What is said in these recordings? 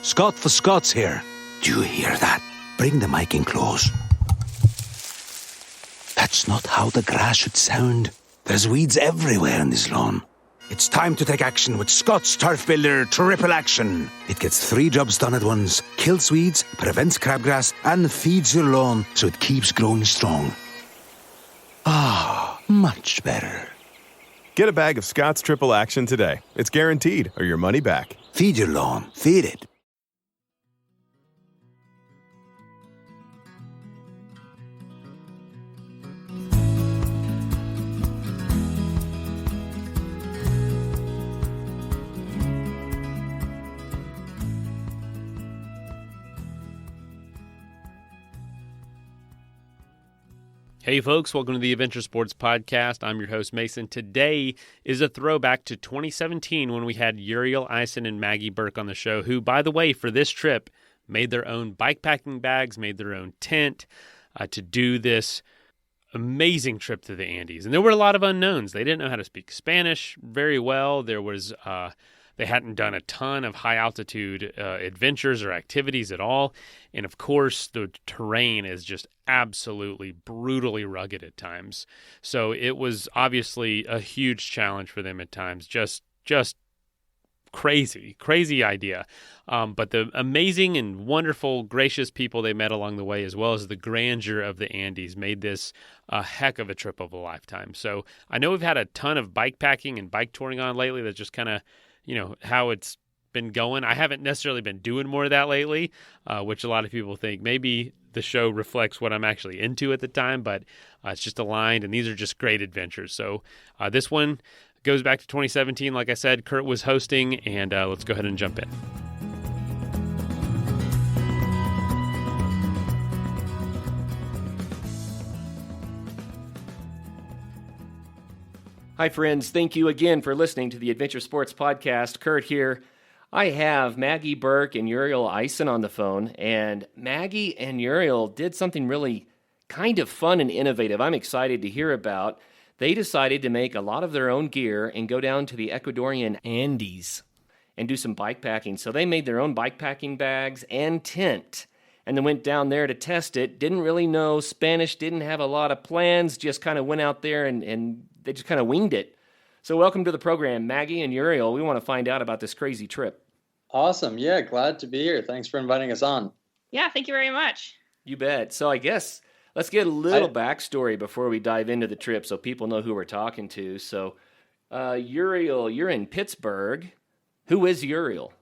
Scott for Scots here. Do you hear that? Bring the mic in close. That's not how the grass should sound. There's weeds everywhere in this lawn. It's time to take action with Scott's Turf Builder Triple Action. It gets 3 jobs done at once. Kills weeds, prevents crabgrass, and feeds your lawn so it keeps growing strong. Ah, much better. Get a bag of Scott's Triple Action today. It's guaranteed, or your money back. Feed your lawn. Feed it. Hey folks, welcome to the Adventure Sports Podcast. I'm your host Mason. Today is a throwback to 2017 when we had Uriel Eisen and Maggie Burke on the show, who, by the way, for this trip, made their own bikepacking bags, made their own tent to do this amazing trip to the Andes. And there were a lot of unknowns. They didn't know how to speak Spanish very well. They hadn't done a ton of high-altitude adventures or activities at all. And, of course, the terrain is just absolutely brutally rugged at times. So it was obviously a huge challenge for them at times. Just crazy idea. But the amazing and wonderful, gracious people they met along the way, as well as the grandeur of the Andes, made this a heck of a trip of a lifetime. So I know we've had a ton of bikepacking and bike touring on lately that's just kind of how it's been going. I haven't necessarily been doing more of that lately, which a lot of people think maybe the show reflects what I'm actually into at the time, but it's just aligned, and these are just great adventures. So this one goes back to 2017. Like I said, Kurt was hosting, and let's go ahead and jump in. Hi, friends. Thank you again for listening to the Adventure Sports Podcast. Kurt here. I have Maggie Burke and Uriel Eisen on the phone, and Maggie and Uriel did something really kind of fun and innovative I'm excited to hear about. They decided to make a lot of their own gear and go down to the Ecuadorian Andes and do some bikepacking. So they made their own bikepacking bags and tent, and then went down there to test it. Didn't really know Spanish, didn't have a lot of plans, just kind of went out there and they just kind of winged it. So welcome to the program, Maggie and Uriel. We want to find out about this crazy trip. Awesome. Yeah, glad to be here. Thanks for inviting us on. Yeah, thank you very much. You bet. So I guess let's get a little backstory before we dive into the trip so people know who we're talking to. So Uriel, you're in Pittsburgh. Who is Uriel?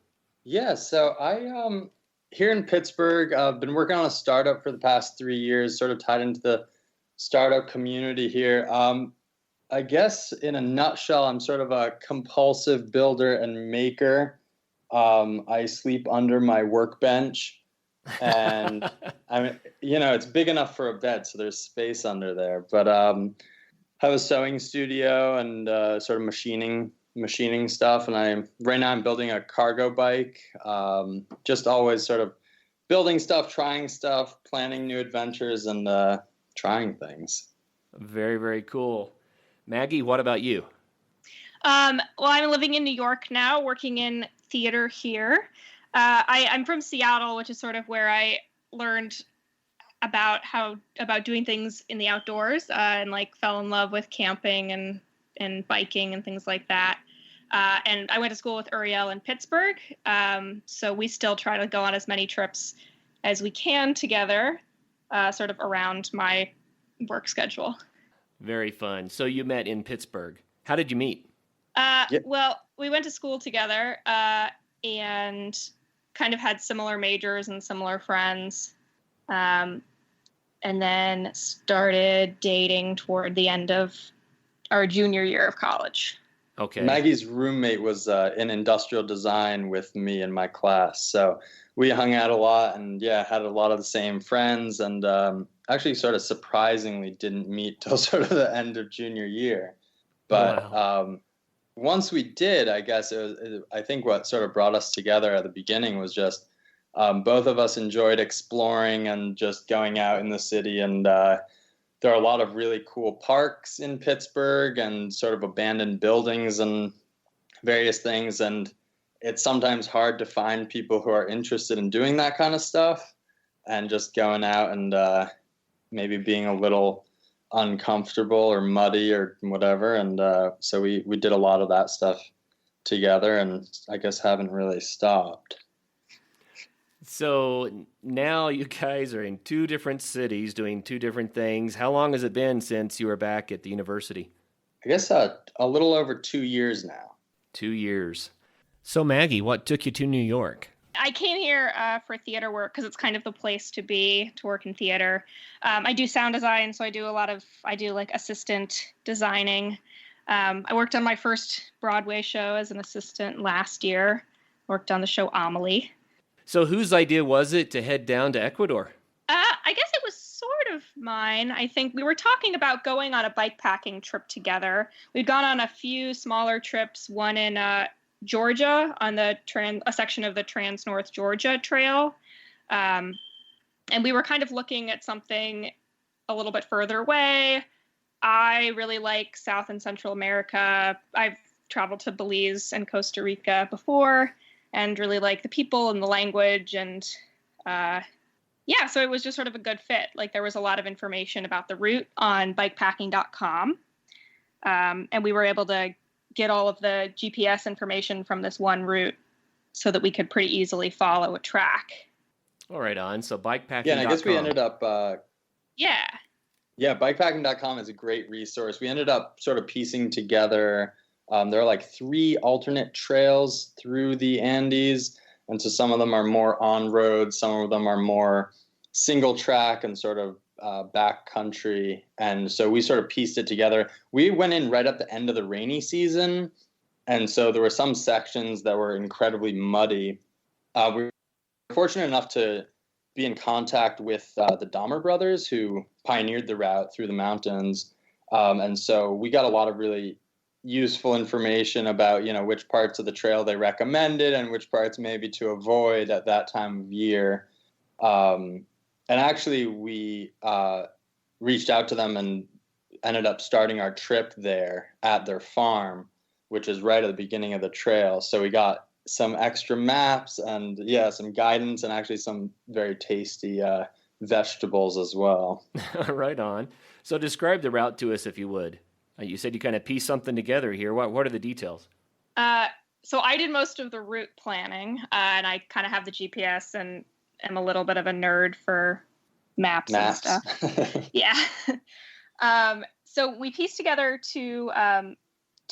Yeah, so I here in Pittsburgh, I've been working on a startup for the past 3 years, sort of tied into the startup community here. I guess in a nutshell, I'm sort of a compulsive builder and maker. I sleep under my workbench, and it's big enough for a bed, so there's space under there. But I have a sewing studio and sort of machining stuff, and right now I'm building a cargo bike. Just always sort of building stuff, trying stuff, planning new adventures, and trying things. Very, very cool. Maggie, what about you? Well, I'm living in New York now, working in theater here. I'm from Seattle, which is sort of where I learned about doing things in the outdoors, and fell in love with camping and biking and things like that. And I went to school with Uriel in Pittsburgh, so we still try to go on as many trips as we can together, sort of around my work schedule. Very fun. So you met in Pittsburgh. How did you meet? Well, we went to school together and kind of had similar majors and similar friends, and then started dating toward the end of our junior year of college. Okay. Maggie's roommate was in industrial design with me in my class, so we hung out a lot and had a lot of the same friends, and actually sort of surprisingly didn't meet till sort of the end of junior year. But wow. Once we did, I guess I think what sort of brought us together at the beginning was just both of us enjoyed exploring and just going out in the city, and there are a lot of really cool parks in Pittsburgh and sort of abandoned buildings and various things, and it's sometimes hard to find people who are interested in doing that kind of stuff, and just going out and maybe being a little uncomfortable or muddy or whatever. And so we did a lot of that stuff together, and I guess haven't really stopped. So now you guys are in 2 different cities doing 2 different things. How long has it been since you were back at the university? I guess a little over 2 years now. 2 years. So Maggie, what took you to New York? I came here for theater work because it's kind of the place to be, to work in theater. I do sound design, so I do like assistant designing. I worked on my first Broadway show as an assistant last year. Worked on the show Amelie. So whose idea was it to head down to Ecuador? I guess it was sort of mine. I think we were talking about going on a bikepacking trip together. We'd gone on a few smaller trips, one in Georgia on a section of the Trans-North Georgia Trail. And we were kind of looking at something a little bit further away. I really like South and Central America. I've traveled to Belize and Costa Rica before and really like the people and the language. And so it was just sort of a good fit. Like there was a lot of information about the route on bikepacking.com. And we were able to get all of the GPS information from this one route so that we could pretty easily follow a track. All right, on. So bikepacking.com. Yeah, and I guess we ended up... Yeah, bikepacking.com is a great resource. We ended up sort of piecing together... there are like 3 alternate trails through the Andes, and so some of them are more on-road, some of them are more single track and sort of back country. And so we sort of pieced it together. We went in right at the end of the rainy season, and so there were some sections that were incredibly muddy. We were fortunate enough to be in contact with the Dahmer brothers, who pioneered the route through the mountains. And so we got a lot of really useful information about, which parts of the trail they recommended and which parts maybe to avoid at that time of year. And actually we reached out to them and ended up starting our trip there at their farm, which is right at the beginning of the trail. So we got some extra maps and some guidance and actually some very tasty vegetables as well. Right on. So describe the route to us if you would. You said you kind of pieced something together here. What are the details? So I did most of the route planning, and I kind of have the GPS and am a little bit of a nerd for maps. And stuff. Yeah. So we pieced together two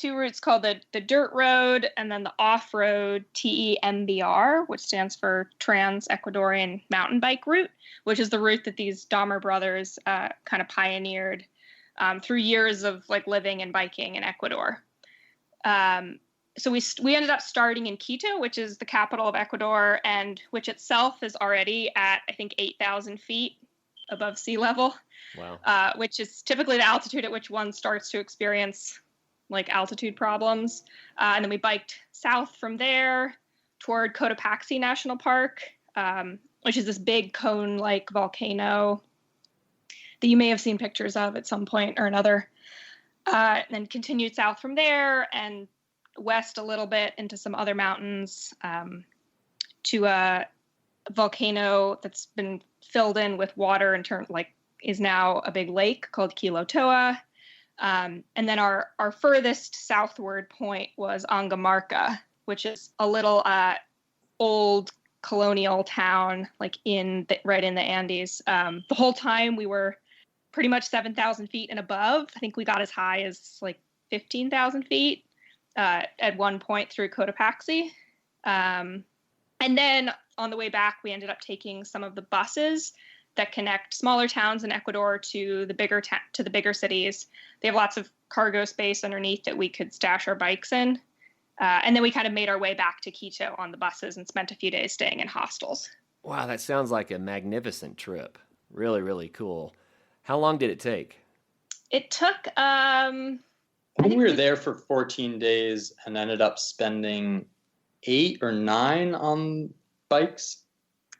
routes called the dirt road and then the off-road TEMBR, which stands for Trans-Ecuadorian Mountain Bike Route, which is the route that these Dahmer brothers kind of pioneered through years of like living and biking in Ecuador. So we ended up starting in Quito, which is the capital of Ecuador, and which itself is already at, I think, 8,000 feet above sea level. Wow. Which is typically the altitude at which one starts to experience like altitude problems. And then we biked south from there toward Cotopaxi National Park, which is this big cone-like volcano that you may have seen pictures of at some point or another. And then continued south from there and west a little bit into some other mountains to a volcano that's been filled in with water and is now a big lake called Quilotoa. And then our furthest southward point was Angamarca, which is a little old colonial town, like right in the Andes. The whole time we were pretty much 7,000 feet and above. I think we got as high as like 15,000 feet at one point through Cotopaxi. And then on the way back, we ended up taking some of the buses that connect smaller towns in Ecuador to the bigger cities. They have lots of cargo space underneath that we could stash our bikes in. And then we kind of made our way back to Quito on the buses and spent a few days staying in hostels. Wow, that sounds like a magnificent trip. Really, really cool. How long did it take? It took... I think we were there for 14 days and ended up spending 8 or 9 on bikes.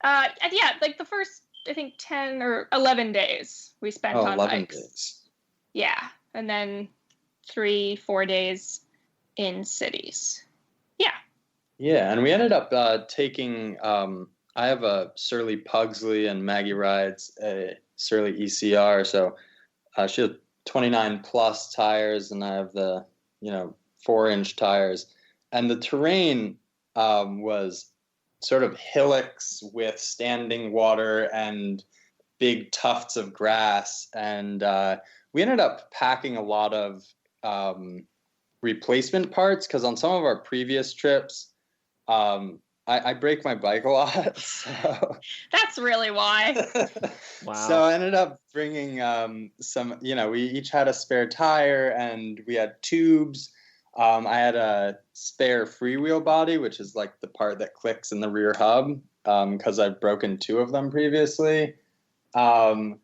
Like the first, I think 10 or 11 days we spent on 11 bikes. Days. Yeah, and then 3-4 days in cities. Yeah. Yeah, and we ended up taking. I have a Surly Pugsley, and Maggie rides a Surly ECR. So she has 29 plus tires, and I have the 4-inch tires. And the terrain was sort of hillocks with standing water and big tufts of grass. And we ended up packing a lot of replacement parts because on some of our previous trips, I break my bike a lot. So That's really why. Wow. So I ended up bringing some, we each had a spare tire and we had tubes. I had a spare freewheel body, which is like the part that clicks in the rear hub, because I've broken 2 of them previously. And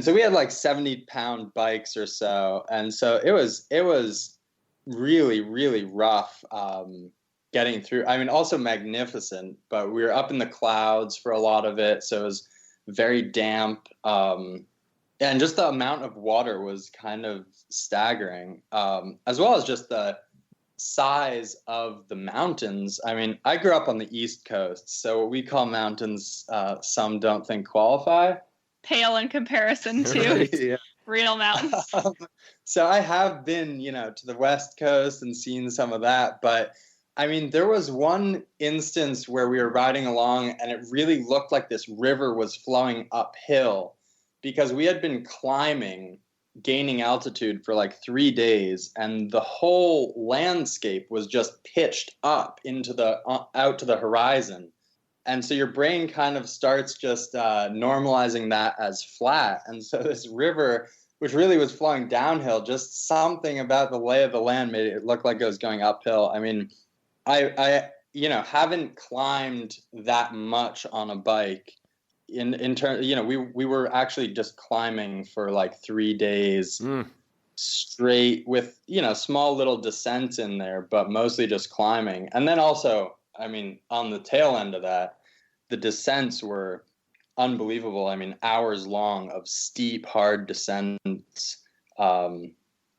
so we had like 70-pound bikes or so. And so it was really, really rough getting through. I mean, also magnificent, but we were up in the clouds for a lot of it. So it was very damp. And just the amount of water was kind of staggering, as well as just the size of the mountains. I mean, I grew up on the East Coast, so what we call mountains, some don't think qualify. Pale in comparison to Yeah. real mountains. So I have been, to the West Coast and seen some of that. But I mean, there was one instance where we were riding along and it really looked like this river was flowing uphill because we had been climbing, gaining altitude for like 3 days, and the whole landscape was just pitched up into out to the horizon. And so your brain kind of starts just normalizing that as flat. And so this river, which really was flowing downhill, just something about the lay of the land made it look like it was going uphill. I mean, I haven't climbed that much on a bike. In terms, we were actually just climbing for like 3 days straight with, small little descents in there, but mostly just climbing. And then also, I mean, on the tail end of that, the descents were unbelievable. I mean, hours long of steep, hard descents through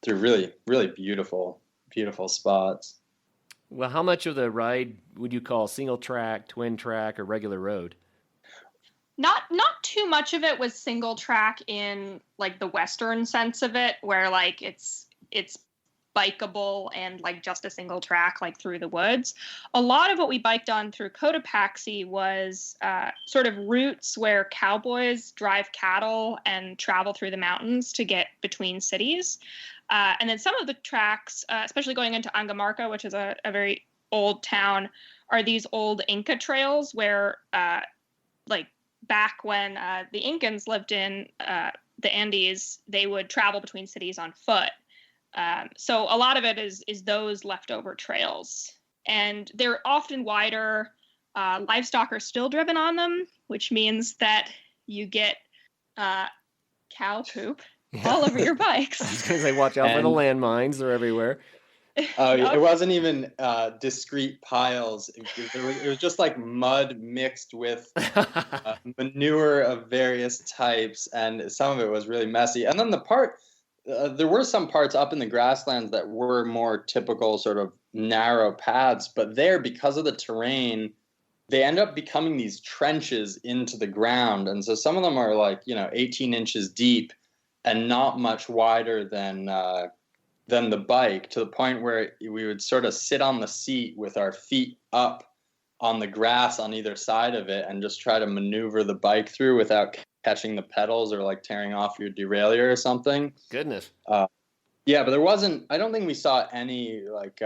really, really beautiful, beautiful spots. Well, how much of the ride would you call single track, twin track, or regular road? Not too much of it was single track in like the Western sense of it, where like it's bikeable and like just a single track like through the woods. A lot of what we biked on through Cotopaxi was sort of routes where cowboys drive cattle and travel through the mountains to get between cities. And then some of the tracks, especially going into Angamarca, which is a very old town, are these old Inca trails where like back when the Incans lived in the Andes, they would travel between cities on foot. So a lot of it is those leftover trails, and they're often wider. Livestock are still driven on them, which means that you get cow poop all over your bikes. I was going to say, watch out for the landmines. They're everywhere. It wasn't even discrete piles. It was just like mud mixed with manure of various types, and some of it was really messy. And then there were some parts up in the grasslands that were more typical sort of narrow paths, but there, because of the terrain, they end up becoming these trenches into the ground. And so some of them are like, 18 inches deep and not much wider than the bike, to the point where we would sort of sit on the seat with our feet up on the grass on either side of it and just try to maneuver the bike through without catching the pedals or like tearing off your derailleur or something. Goodness. Yeah, but I don't think we saw any like,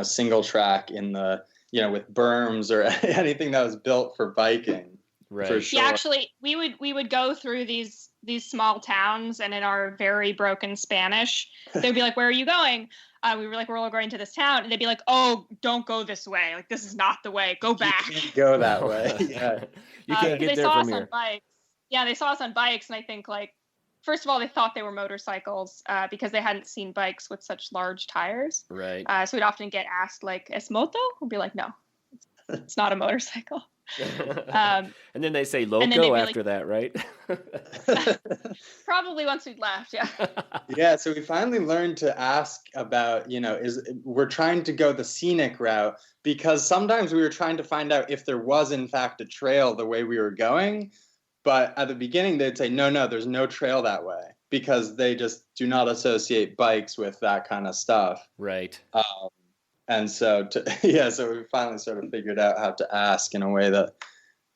single track in the, with berms or anything that was built for biking. Right. For sure. Yeah, actually, we would go through these small towns, and in our very broken Spanish, they'd be like, "Where are you going?" We were like, "We're all going to this town," and they'd be like, "Oh, don't go this way. Like, this is not the way. Go back." You can't go that way. Yeah. You can't get they there saw from us here. on bikes. Yeah, they saw us on bikes, and I think like, first of all, they thought they were motorcycles because they hadn't seen bikes with such large tires. Right. So we'd often get asked like, "Es moto?" We'd be like, "No, it's not a motorcycle." And then they say loco after that, right? Probably once we'd left, yeah. Yeah, so we finally learned to ask about, we're trying to go the scenic route, because sometimes we were trying to find out if there was in fact a trail the way we were going. But at the beginning, they'd say, no, there's no trail that way, because they just do not associate bikes with that kind of stuff. Right. And so, so we finally sort of figured out how to ask in a way that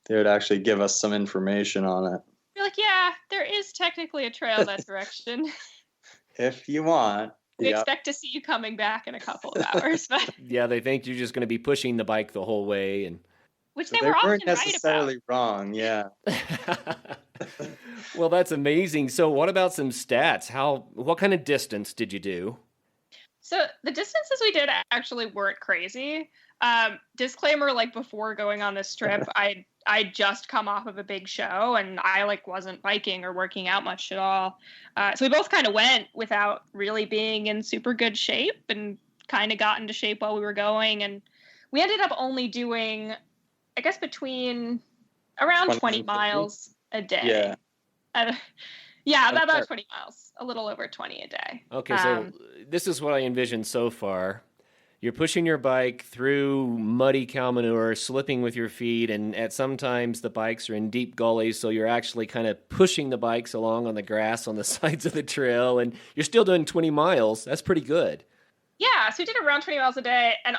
they would actually give us some information on it. You're like, yeah, there is technically a trail that direction. If you want. We expect to see you coming back in a couple of hours. But yeah, they think you're just going to be pushing the bike the whole way. Which so they were often weren't necessarily right about. wrong, yeah. Well, that's amazing. So what about some stats? What kind of distance did you do? So the distances we did actually weren't crazy. Disclaimer, like before going on this trip, I just come off of a big show and I wasn't biking or working out much at all. So we both kind of went without really being in super good shape and kind of got into shape while we were going. And we ended up only doing, I guess, between around 20 miles a day. Yeah. About 20 miles, a little over 20 a day. Okay, so this is what I envisioned so far. You're pushing your bike through muddy cow manure, slipping with your feet, and at sometimes the bikes are in deep gullies, so you're actually kind of pushing the bikes along on the grass on the sides of the trail, and you're still doing 20 miles. That's pretty good. Yeah, so we did around 20 miles a day, and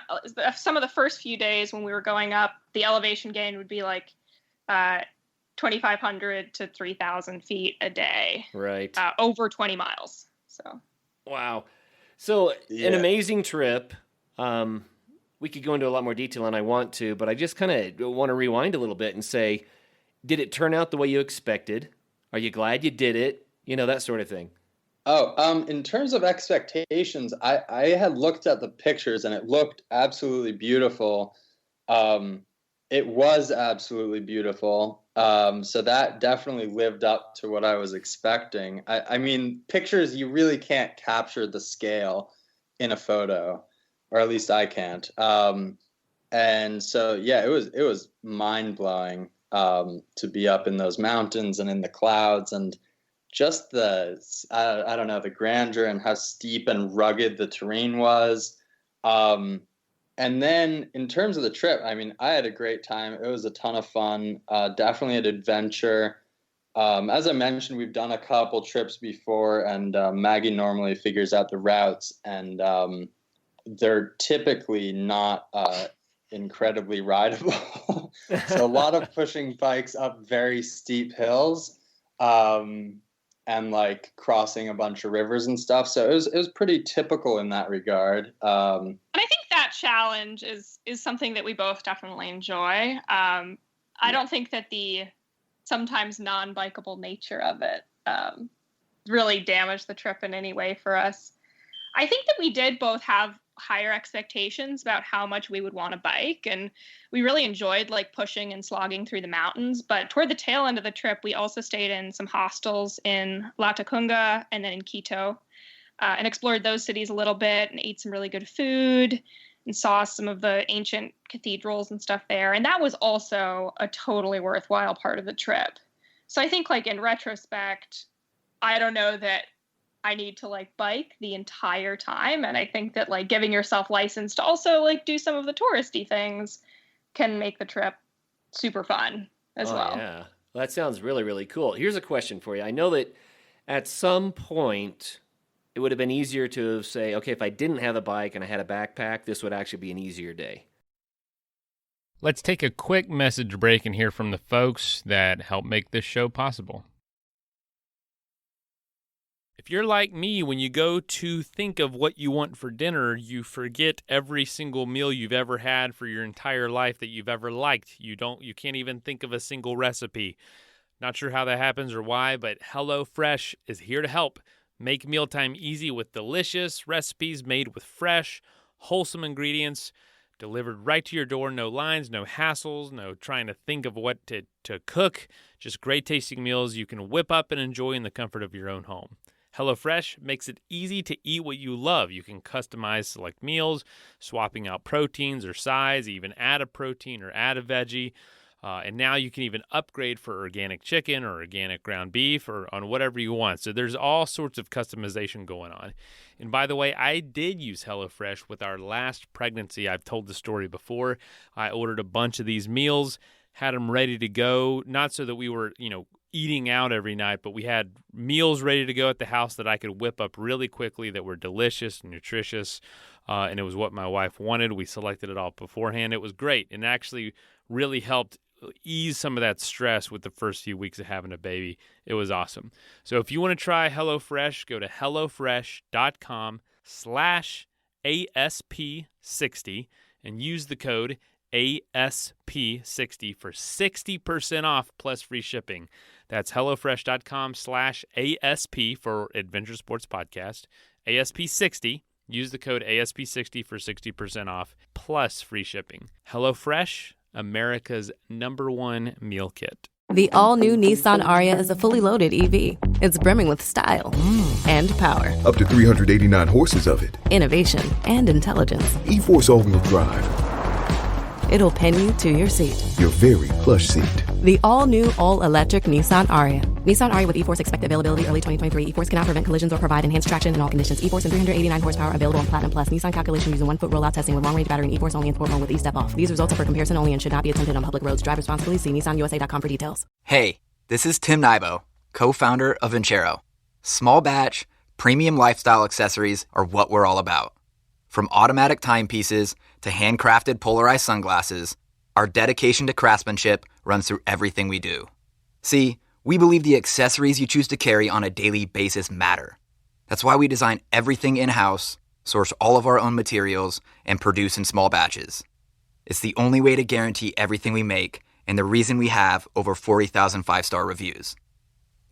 some of the first few days when we were going up, the elevation gain would be 2,500 to 3,000 feet a day. Right. Over 20 miles. So. Wow. So an amazing trip. We could go into a lot more detail, and I want to, but I just kind of want to rewind a little bit and say, did it turn out the way you expected? Are you glad you did it? That sort of thing. Oh, in terms of expectations, I had looked at the pictures and it looked absolutely beautiful. It was absolutely beautiful. So that definitely lived up to what I was expecting. I mean, pictures, you really can't capture the scale in a photo, or at least I can't. And so, it was mind-blowing to be up in those mountains and in the clouds, and just I don't know, the grandeur and how steep and rugged the terrain was. And then in terms of the trip, I mean, I had a great time. It was a ton of fun, definitely an adventure. As I mentioned, we've done a couple trips before, and Maggie normally figures out the routes, and they're typically not incredibly rideable. So a lot of pushing bikes up very steep hills, and crossing a bunch of rivers and stuff. So it was pretty typical in that regard. And I think that challenge is something that we both definitely enjoy. I don't think that the sometimes non-bikeable nature of it really damaged the trip in any way for us. I think that we did both have higher expectations about how much we would want to bike, and we really enjoyed pushing and slogging through the mountains. But toward the tail end of the trip, we also stayed in some hostels in Latacunga and then in Quito, and explored those cities a little bit and ate some really good food and saw some of the ancient cathedrals and stuff there. And that was also a totally worthwhile part of the trip. So I think in retrospect, I don't know that I need to bike the entire time. And I think that giving yourself license to also do some of the touristy things can make the trip super fun as well. Yeah. Well, that sounds really, really cool. Here's a question for you. I know that at some point it would have been easier to say, okay, if I didn't have a bike and I had a backpack, this would actually be an easier day. Let's take a quick message break and hear from the folks that help make this show possible. If you're like me, when you go to think of what you want for dinner, you forget every single meal you've ever had for your entire life that you've ever liked. You can't even think of a single recipe. Not sure how that happens or why, but HelloFresh is here to help. Make mealtime easy with delicious recipes made with fresh, wholesome ingredients, delivered right to your door. No lines, no hassles, no trying to think of what to cook. Just great tasting meals you can whip up and enjoy in the comfort of your own home. HelloFresh makes it easy to eat what you love. You can customize select meals, swapping out proteins or sides, even add a protein or add a veggie. And now you can even upgrade for organic chicken or organic ground beef or on whatever you want. So there's all sorts of customization going on. And by the way, I did use HelloFresh with our last pregnancy. I've told the story before. I ordered a bunch of these meals, had them ready to go, not so that we were, eating out every night, but we had meals ready to go at the house that I could whip up really quickly that were delicious and nutritious. And it was what my wife wanted. We selected it all beforehand. It was great and actually really helped ease some of that stress with the first few weeks of having a baby. It was awesome. So if you want to try HelloFresh, go to HelloFresh.com/ASP60 and use the code ASP60 for 60% off plus free shipping. That's HelloFresh.com/ASP for Adventure Sports Podcast, ASP60. Use the code ASP60 for 60% off plus free shipping. HelloFresh, America's #1 meal kit. The all-new Nissan Ariya is a fully loaded EV. It's brimming with style and power. Up to 389 horses of it. Innovation and intelligence. E-Force all-wheel drive. It'll pin you to your seat. Your very plush seat. The all-new, all-electric Nissan Ariya. Nissan Ariya with E-Force expected availability early 2023. E-Force cannot prevent collisions or provide enhanced traction in all conditions. E-Force and 389 horsepower available on Platinum Plus. Nissan calculation using 1-foot rollout testing with long-range battery and E-Force only in sport mode with E-Step off. These results are for comparison only and should not be attempted on public roads. Drive responsibly. See nissanusa.com for details. Hey, this is Tim Nybo, co-founder of Vincero. Small batch, premium lifestyle accessories are what we're all about. From automatic timepieces to handcrafted polarized sunglasses, our dedication to craftsmanship runs through everything we do. See, we believe the accessories you choose to carry on a daily basis matter. That's why we design everything in-house, source all of our own materials, and produce in small batches. It's the only way to guarantee everything we make, and the reason we have over 40,000 five-star reviews.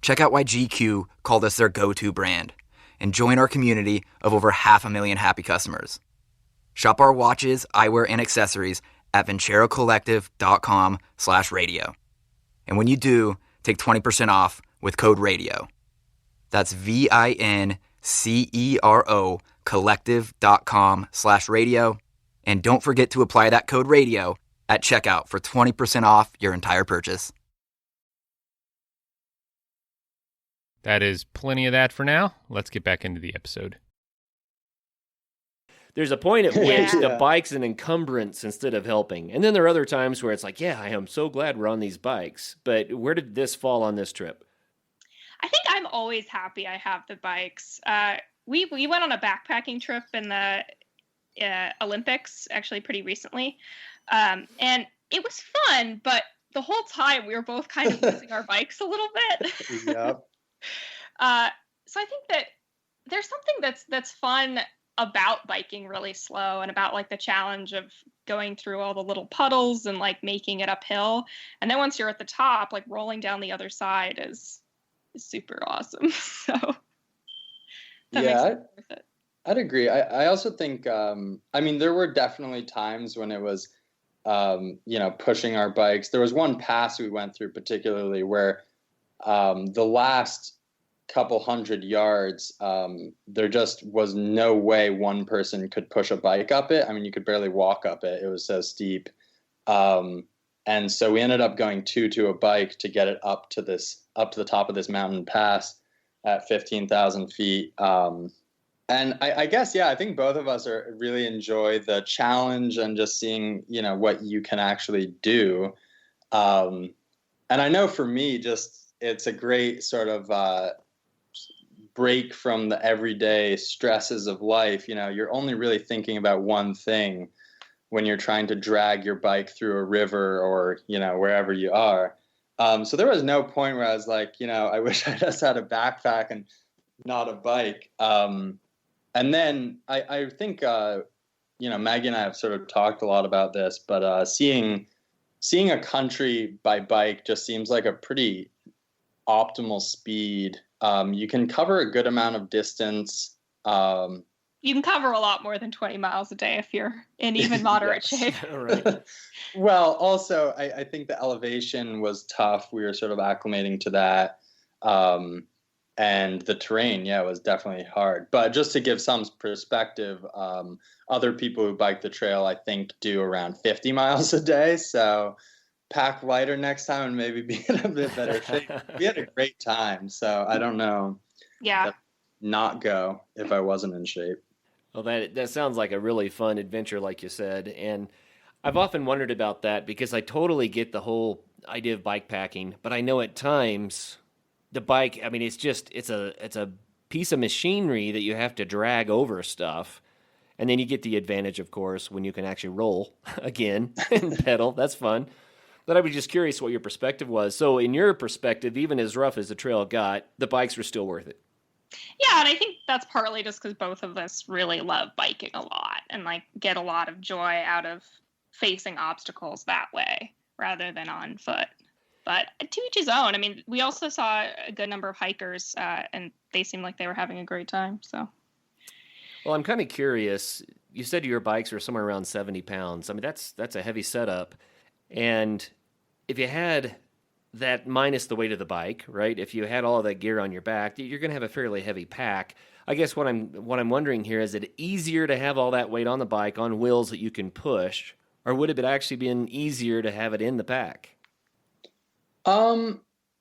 Check out why GQ called us their go-to brand, and join our community of over 500,000 happy customers. Shop our watches, eyewear, and accessories at VinceroCollective.com/radio. And when you do, take 20% off with code RADIO. That's VINCERO collective.com/radio. And don't forget to apply that code RADIO at checkout for 20% off your entire purchase. That is plenty of that for now. Let's get back into the episode. There's a point at which the bike's an encumbrance instead of helping. And then there are other times where it's like, yeah, I am so glad we're on these bikes. But where did this fall on this trip? I think I'm always happy I have the bikes. We went on a backpacking trip in the Olympics, actually pretty recently. And it was fun, but the whole time we were both kind of using our bikes a little bit. Yep. So I think that there's something that's fun about biking really slow and about like the challenge of going through all the little puddles and like making it uphill. And then once you're at the top, like rolling down the other side is super awesome. So that makes it worth it. I'd agree. I also think, there were definitely times when it was, pushing our bikes. There was one pass we went through particularly where the last couple hundred yards, there just was no way one person could push a bike up it. I mean, you could barely walk up it. It was so steep. And so we ended up going two to a bike to get it up to the top of this mountain pass at 15,000 feet. And I guess, I think both of us really enjoy the challenge and just seeing, what you can actually do. And I know for me, it's a great sort of break from the everyday stresses of life. You're only really thinking about one thing when you're trying to drag your bike through a river or, wherever you are. So there was no point where I was like, I wish I just had a backpack and not a bike. And then I think, Maggie and I have sort of talked a lot about this, but seeing a country by bike just seems like a pretty optimal speed. You can cover a good amount of distance. You can cover a lot more than 20 miles a day if you're in even moderate shape. Right. Well, also, I think the elevation was tough. We were sort of acclimating to that. And the terrain, was definitely hard. But just to give some perspective, other people who bike the trail, I think, do around 50 miles a day. So pack lighter next time and maybe be in a bit better shape. We had a great time, so I don't know. Yeah. Not go if I wasn't in shape. Well, that sounds like a really fun adventure, like you said. And I've often wondered about that because I totally get the whole idea of bike packing, but I know at times the bike, I mean, it's a piece of machinery that you have to drag over stuff. And then you get the advantage, of course, when you can actually roll again and pedal. That's fun. But I was just curious what your perspective was. So in your perspective, even as rough as the trail got, the bikes were still worth it. Yeah, and I think that's partly just because both of us really love biking a lot and like get a lot of joy out of facing obstacles that way rather than on foot. But to each his own. I mean, we also saw a good number of hikers, and they seemed like they were having a great time. So, well, I'm kind of curious. You said your bikes were somewhere around 70 pounds. I mean, that's a heavy setup. And if you had that minus the weight of the bike, right? If you had all of that gear on your back, you're going to have a fairly heavy pack. I guess what I'm wondering here, is it easier to have all that weight on the bike on wheels that you can push, or would it have actually been easier to have it in the pack?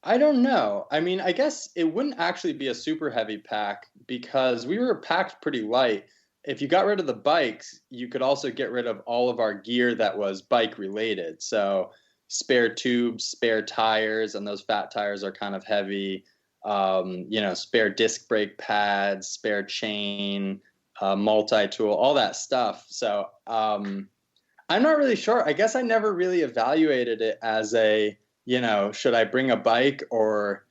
I don't know. I mean, I guess it wouldn't actually be a super heavy pack because we were packed pretty light. If you got rid of the bikes, you could also get rid of all of our gear that was bike related. So spare tubes, spare tires, and those fat tires are kind of heavy. Spare disc brake pads, spare chain, multi-tool, all that stuff. So I'm not really sure. I guess I never really evaluated it as a, should I bring a bike or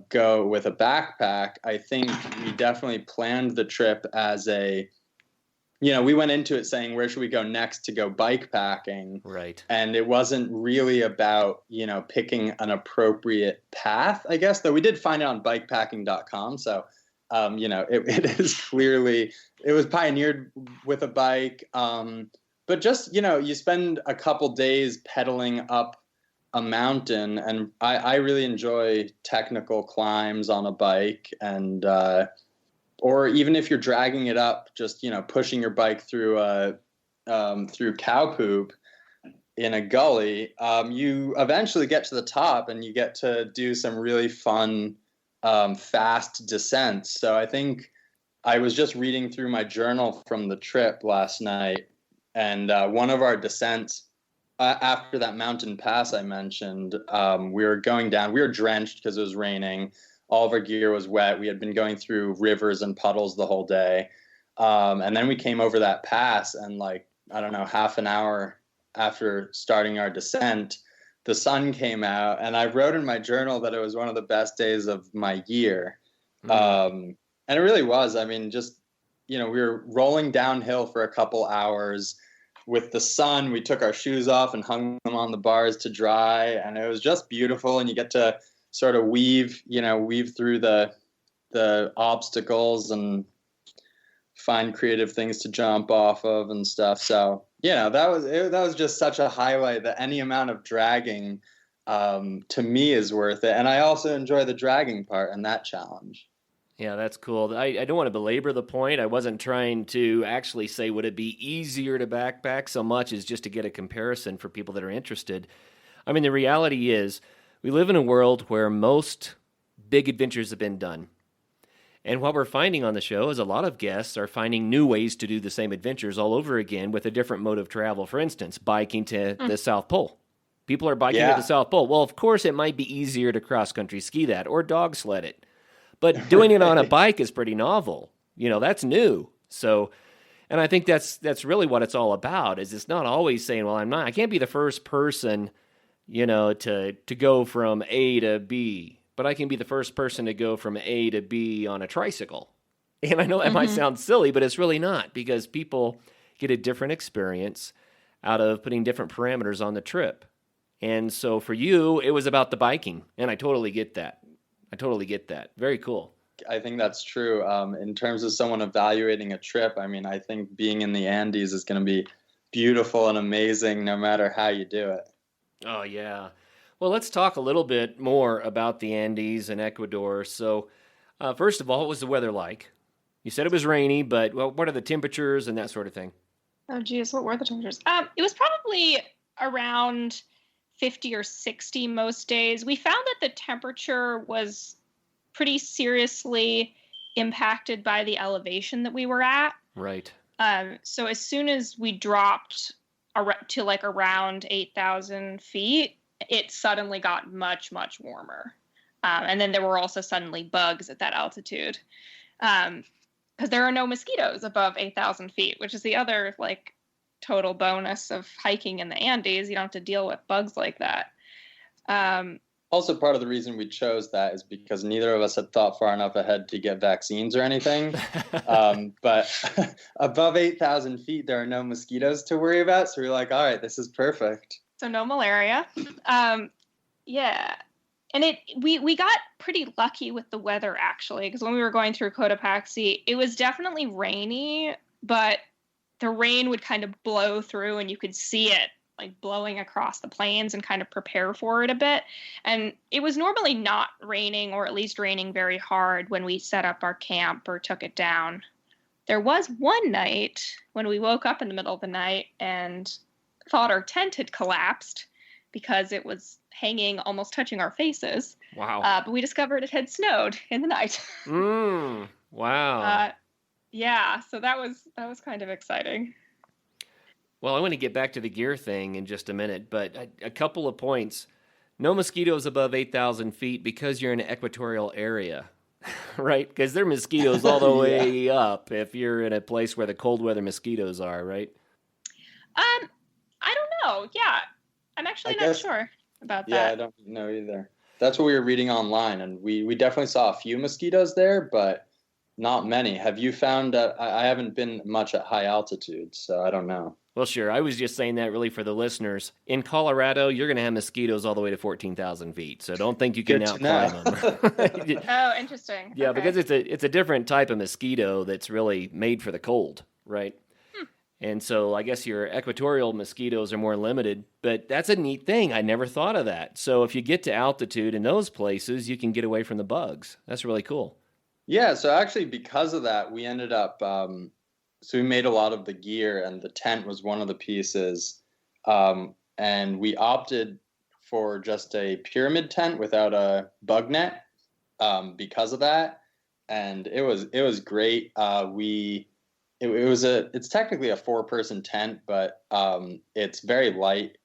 go with a backpack? I think we definitely planned the trip as a, we went into it saying, where should we go next to go bike packing? Right. And it wasn't really about, picking an appropriate path, I guess, though we did find it on bikepacking.com. So, it is clearly, it was pioneered with a bike. But just, you spend a couple days pedaling up a mountain, and I really enjoy technical climbs on a bike, and or even if you're dragging it up, just pushing your bike through cow poop in a gully, you eventually get to the top and you get to do some really fun fast descents. So I think I was just reading through my journal from the trip last night, and one of our descents after that mountain pass I mentioned, we were going down. We were drenched because it was raining. All of our gear was wet. We had been going through rivers and puddles the whole day. And then we came over that pass, and half an hour after starting our descent, the sun came out, and I wrote in my journal that it was one of the best days of my year. And it really was. I mean, just, we were rolling downhill for a couple hours with the sun. We took our shoes off and hung them on the bars to dry, and it was just beautiful. And you get to sort of weave through the obstacles and find creative things to jump off of and stuff. So, that was just such a highlight that any amount of dragging to me is worth it. And I also enjoy the dragging part and that challenge. Yeah, that's cool. I don't want to belabor the point. I wasn't trying to actually say would it be easier to backpack so much as just to get a comparison for people that are interested. I mean, the reality is we live in a world where most big adventures have been done. And what we're finding on the show is a lot of guests are finding new ways to do the same adventures all over again with a different mode of travel. For instance, biking to the South Pole. People are biking to the South Pole. Well, of course, it might be easier to cross-country ski that or dog sled it. But doing it on a bike is pretty novel. That's new. So, and I think that's really what it's all about, is it's not always saying, well, I can't be the first person, to go from A to B, but I can be the first person to go from A to B on a tricycle. And I know that might sound silly, but it's really not, because people get a different experience out of putting different parameters on the trip. And so for you, it was about the biking, and I totally get that. Very cool. I think that's true. In terms of someone evaluating a trip, I mean, I think being in the Andes is going to be beautiful and amazing no matter how you do it. Oh, yeah. Well, let's talk a little bit more about the Andes and Ecuador. So, first of all, what was the weather like? You said it was rainy, but what are the temperatures and that sort of thing? Oh, geez, what were the temperatures? It was probably around 50 or 60 most days. We found that the temperature was pretty seriously impacted by the elevation that we were at. Right. So as soon as we dropped to like around 8,000 feet, it suddenly got much, much warmer. And then there were also suddenly bugs at that altitude. Because there are no mosquitoes above 8,000 feet, which is the other like total bonus of hiking in the Andes. You don't have to deal with bugs like that. Also, part of the reason we chose that is because neither of us had thought far enough ahead to get vaccines or anything. But above 8,000 feet, there are no mosquitoes to worry about. So we're like, all right, this is perfect. So no malaria. Yeah. And we got pretty lucky with the weather, actually, because when we were going through Cotopaxi, it was definitely rainy, but the rain would kind of blow through and you could see it like blowing across the plains and kind of prepare for it a bit. And it was normally not raining, or at least raining very hard, when we set up our camp or took it down. There was one night when we woke up in the middle of the night and thought our tent had collapsed because it was hanging almost touching our faces. Wow. But we discovered it had snowed in the night. Wow. Yeah, so that was kind of exciting. Well, I want to get back to the gear thing in just a minute, but a couple of points. No mosquitoes above 8,000 feet because you're in an equatorial area, right? Because there are mosquitoes all the way up if you're in a place where the cold weather mosquitoes are, right? I don't know. Yeah, I'm actually not sure about that. Yeah, I don't know either. That's what we were reading online, and we definitely saw a few mosquitoes there, but not many. Have you found I haven't been much at high altitude, so I don't know. Well, sure. I was just saying that really for the listeners. In Colorado, you're going to have mosquitoes all the way to 14,000 feet, so don't think you can outclimb them. Oh, interesting. Yeah, Okay. because it's a different type of mosquito that's really made for the cold, right? And so I guess your equatorial mosquitoes are more limited, but that's a neat thing. I never thought of that. So if you get to altitude in those places, you can get away from the bugs. That's really cool. Yeah, so actually because of that, we ended up, so we made a lot of the gear, and the tent was one of the pieces. And we opted for just a pyramid tent without a bug net because of that. And it was great. It's technically a 4-person tent, but it's very light.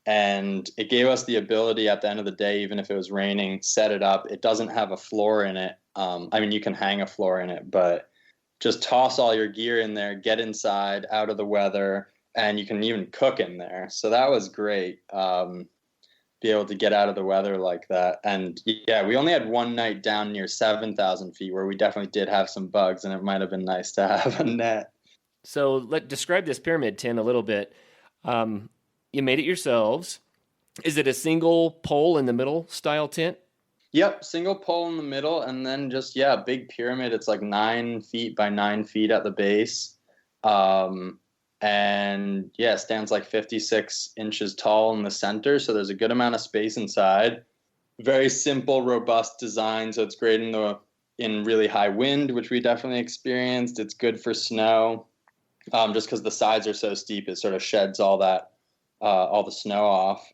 And it gave us the ability at the end of the day, even if it was raining, set it up. It doesn't have a floor in it. I mean, you can hang a floor in it, but just toss all your gear in there, get inside, out of the weather, and you can even cook in there. So that was great. Be able to get out of the weather like that. And yeah, we only had one night down near 7,000 feet where we definitely did have some bugs, and it might have been nice to have a net. So describe this pyramid tent a little bit. You made it yourselves. Is it a single pole in the middle style tent? Yep, single pole in the middle, and then just, big pyramid. It's like 9 feet by 9 feet at the base. And stands like 56 inches tall in the center, so there's a good amount of space inside. Very simple, robust design, so it's great in really high wind, which we definitely experienced. It's good for snow, just because the sides are so steep, it sort of sheds all the snow off,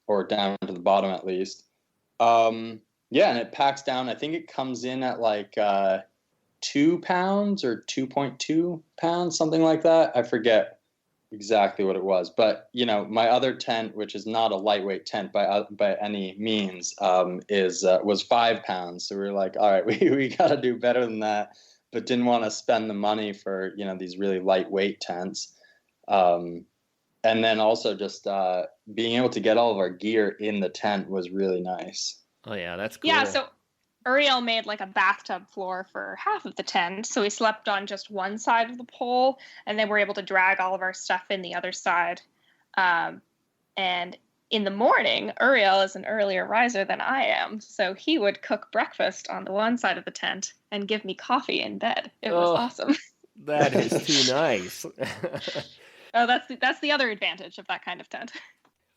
or down to the bottom at least. And it packs down. I think it comes in at like 2 pounds or 2.2 pounds, something like that. I forget exactly what it was, but my other tent, which is not a lightweight tent by any means, was 5 pounds. So we were like, all right, we got to do better than that, but didn't want to spend the money for these really lightweight tents. And then also just being able to get all of our gear in the tent was really nice. Oh, yeah, that's cool. Yeah, so Uriel made like a bathtub floor for half of the tent. So we slept on just one side of the pole, and then we're able to drag all of our stuff in the other side. And in the morning, Uriel is an earlier riser than I am. So he would cook breakfast on the one side of the tent and give me coffee in bed. It was awesome. That is too nice. Oh, that's the other advantage of that kind of tent.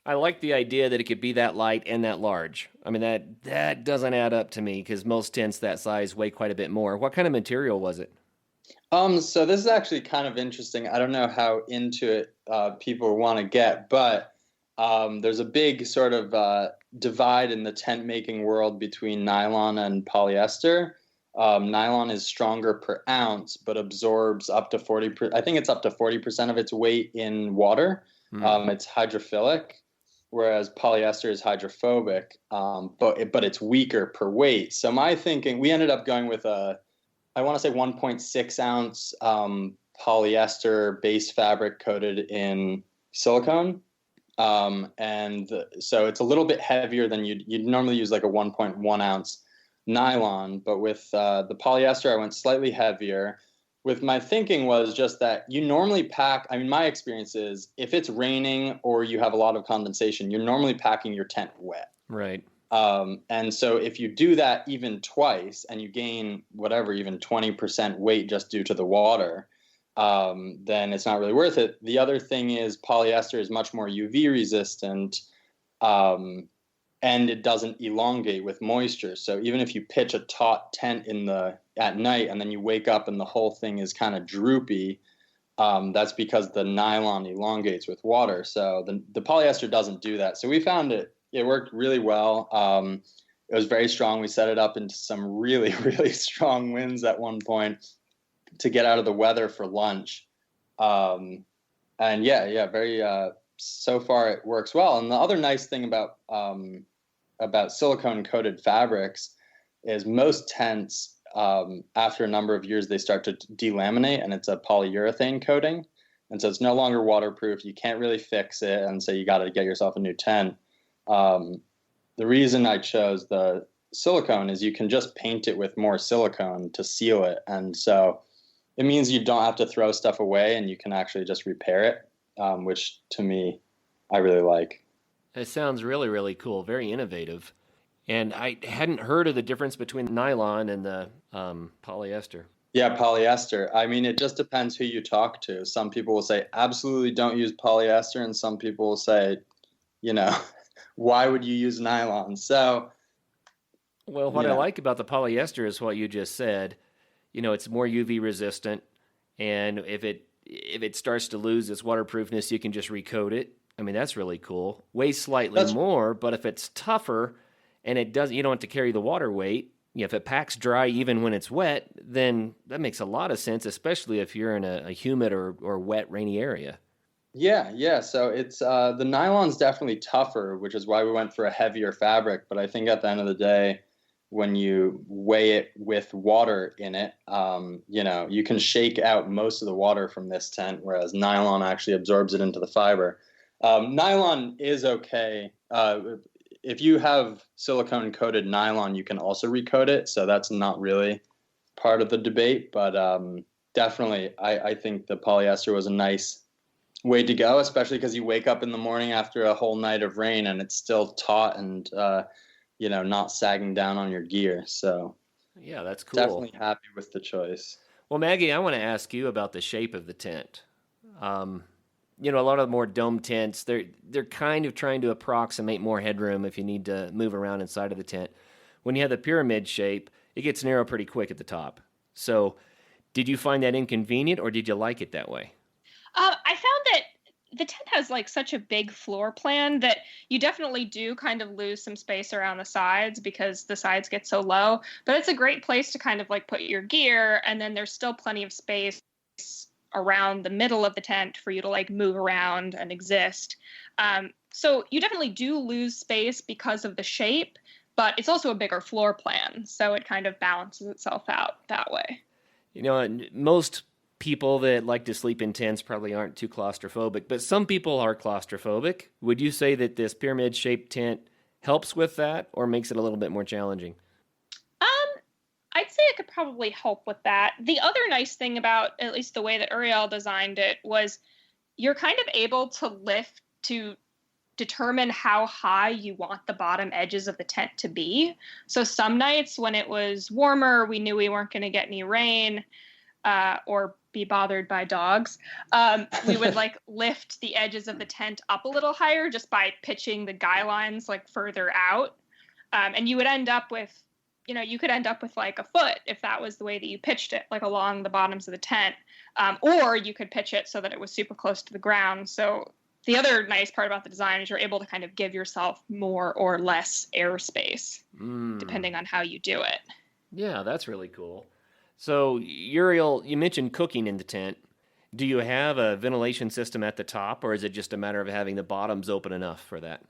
I like the idea that it could be that light and that large. I mean, that doesn't add up to me because most tents that size weigh quite a bit more. What kind of material was it? So this is actually kind of interesting. I don't know how into it people want to get, but there's a big sort of divide in the tent making world between nylon and polyester. Nylon is stronger per ounce, but absorbs up to 40%. I think it's up to 40% of its weight in water. It's hydrophilic, whereas polyester is hydrophobic, but it's weaker per weight. So my thinking, we ended up going with I want to say 1.6 ounce polyester base fabric coated in silicone. So it's a little bit heavier than you'd normally use, like a 1.1 ounce nylon, but with the polyester, I went slightly heavier. With my thinking was just that you normally pack, I mean, my experience is if it's raining or you have a lot of condensation, you're normally packing your tent wet. Right. And so if you do that even twice and you gain whatever, even 20% weight just due to the water, then it's not really worth it. The other thing is polyester is much more UV resistant, and it doesn't elongate with moisture. So even if you pitch a taut tent at night and then you wake up and the whole thing is kind of droopy, that's because the nylon elongates with water. So the polyester doesn't do that. So we found it worked really well. It was very strong. We set it up into some really, really strong winds at one point to get out of the weather for lunch. And very, so far it works well. And the other nice thing about silicone coated fabrics is most tents, after a number of years, they start to delaminate, and it's a polyurethane coating. And so it's no longer waterproof. You can't really fix it. And so you got to get yourself a new tent. The reason I chose the silicone is you can just paint it with more silicone to seal it. And so it means you don't have to throw stuff away and you can actually just repair it. Which to me, I really like. It sounds really, really cool. Very innovative. And I hadn't heard of the difference between nylon and the polyester. Yeah, polyester. I mean, it just depends who you talk to. Some people will say, absolutely don't use polyester. And some people will say, why would you use nylon? So, well, what I like about the polyester is what you just said. It's more UV resistant. And if it starts to lose its waterproofness, you can just recoat it. I mean, that's really cool. Weighs slightly more, but if it's tougher and you don't have to carry the water weight, if it packs dry even when it's wet, then that makes a lot of sense, especially if you're in a humid or wet, rainy area. Yeah. So it's the nylon's definitely tougher, which is why we went for a heavier fabric. But I think at the end of the day, when you weigh it with water in it, you can shake out most of the water from this tent, whereas nylon actually absorbs it into the fiber. Nylon is okay. If you have silicone coated nylon, you can also recoat it. So that's not really part of the debate, but definitely I think the polyester was a nice way to go, especially because you wake up in the morning after a whole night of rain and it's still taut and, not sagging down on your gear. So yeah, that's cool. Definitely happy with the choice. Well, Maggie, I want to ask you about the shape of the tent. A lot of the more dome tents, they're kind of trying to approximate more headroom if you need to move around inside of the tent. When you have the pyramid shape, it gets narrow pretty quick at the top. So did you find that inconvenient or did you like it that way? I found that the tent has such a big floor plan that you definitely do kind of lose some space around the sides because the sides get so low, but it's a great place to kind of put your gear, and then there's still plenty of space around the middle of the tent for you to move around and exist. So you definitely do lose space because of the shape, but it's also a bigger floor plan. So it kind of balances itself out that way. Most people that like to sleep in tents probably aren't too claustrophobic, but some people are claustrophobic. Would you say that this pyramid-shaped tent helps with that or makes it a little bit more challenging? I'd say it could probably help with that. The other nice thing about at least the way that Uriel designed it was you're kind of able to lift to determine how high you want the bottom edges of the tent to be. So some nights when it was warmer, we knew we weren't going to get any rain or be bothered by dogs. We would lift the edges of the tent up a little higher just by pitching the guy lines further out. And you would end up with, you could end up with a foot if that was the way that you pitched it, along the bottoms of the tent. Or you could pitch it so that it was super close to the ground. So the other nice part about the design is you're able to kind of give yourself more or less airspace depending on how you do it. Yeah, that's really cool. So, Uriel, you mentioned cooking in the tent. Do you have a ventilation system at the top, or is it just a matter of having the bottoms open enough for that?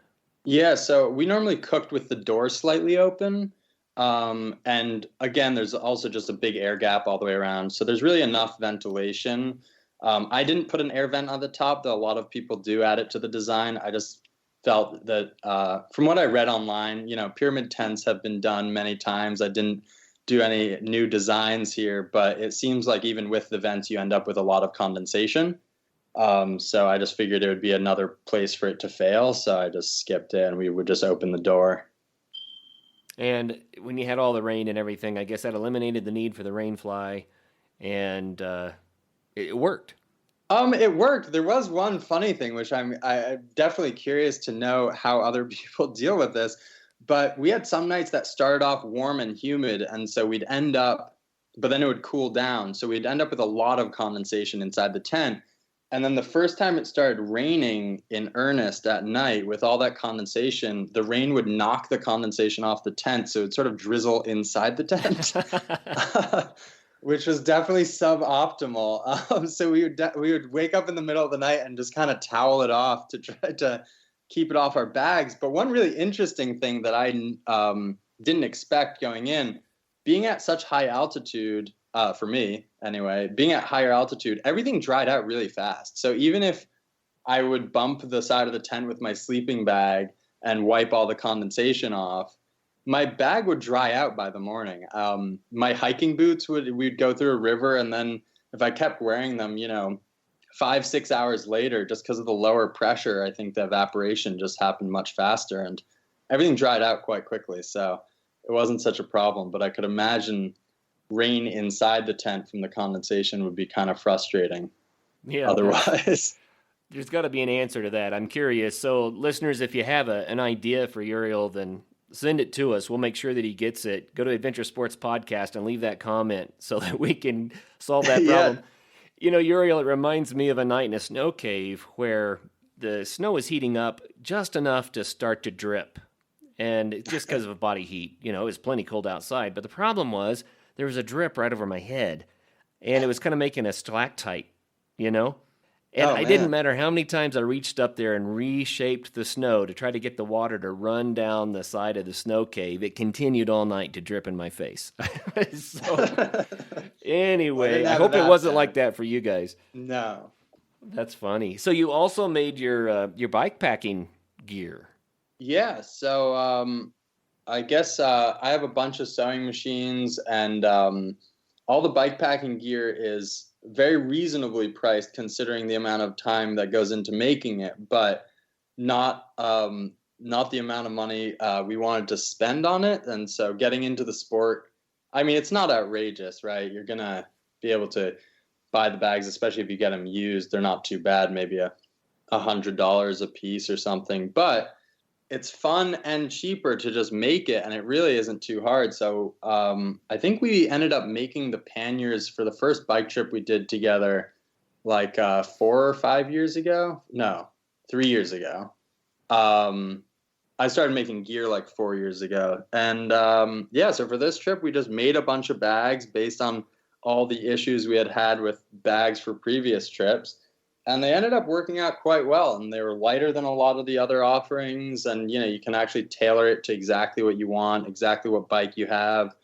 Yeah, so we normally cooked with the door slightly open. And again, there's also just a big air gap all the way around. So there's really enough ventilation. I didn't put an air vent on the top, though a lot of people do add it to the design. I just felt that from what I read online, pyramid tents have been done many times. I didn't do any new designs here, but it seems like even with the vents, you end up with a lot of condensation. So I just figured it would be another place for it to fail. So I just skipped it and we would just open the door. And when you had all the rain and everything, I guess that eliminated the need for the rain fly, and it worked. It worked. There was one funny thing, which I'm definitely curious to know how other people deal with this. But we had some nights that started off warm and humid, and so we'd end up, but then it would cool down. So we'd end up with a lot of condensation inside the tent. And then the first time it started raining in earnest at night with all that condensation, the rain would knock the condensation off the tent. So it would sort of drizzle inside the tent, which was definitely suboptimal. So we would wake up in the middle of the night and just kind of towel it off to try to keep it off our bags. But one really interesting thing that I didn't expect going in, being at such high altitude, for me anyway, being at higher altitude, everything dried out really fast. So even if I would bump the side of the tent with my sleeping bag and wipe all the condensation off, my bag would dry out by the morning. My hiking boots we'd go through a river, and then if I kept wearing them, 5-6 hours later, just because of the lower pressure, I think the evaporation just happened much faster and everything dried out quite quickly. So it wasn't such a problem, but I could imagine rain inside the tent from the condensation would be kind of frustrating. Yeah. Otherwise, there's got to be an answer to that. I'm curious. So, listeners, if you have an idea for Uriel, then send it to us. We'll make sure that he gets it. Go to Adventure Sports Podcast and leave that comment so that we can solve that problem. Yeah. Uriel, it reminds me of a night in a snow cave where the snow was heating up just enough to start to drip. And just because of body heat, it was plenty cold outside. But the problem was, there was a drip right over my head, and it was kind of making a stalactite, And it didn't matter how many times I reached up there and reshaped the snow to try to get the water to run down the side of the snow cave. It continued all night to drip in my face. So, anyway, I hope it wasn't like that for you guys. No. That's funny. So you also made your bikepacking gear. Yeah, so I guess I have a bunch of sewing machines, and all the bikepacking gear is very reasonably priced considering the amount of time that goes into making it, but not the amount of money we wanted to spend on it. And so getting into the sport, I mean, it's not outrageous, right? You're going to be able to buy the bags, especially if you get them used. They're not too bad, maybe $100 a piece or something, but it's fun and cheaper to just make it, and it really isn't too hard. So I think we ended up making the panniers for the first bike trip we did together like 4 or 5 years ago. No, 3 years ago. I started making gear like 4 years ago. And so for this trip, we just made a bunch of bags based on all the issues we had with bags for previous trips. And they ended up working out quite well, and they were lighter than a lot of the other offerings. And, you can actually tailor it to exactly what you want, exactly what bike you have.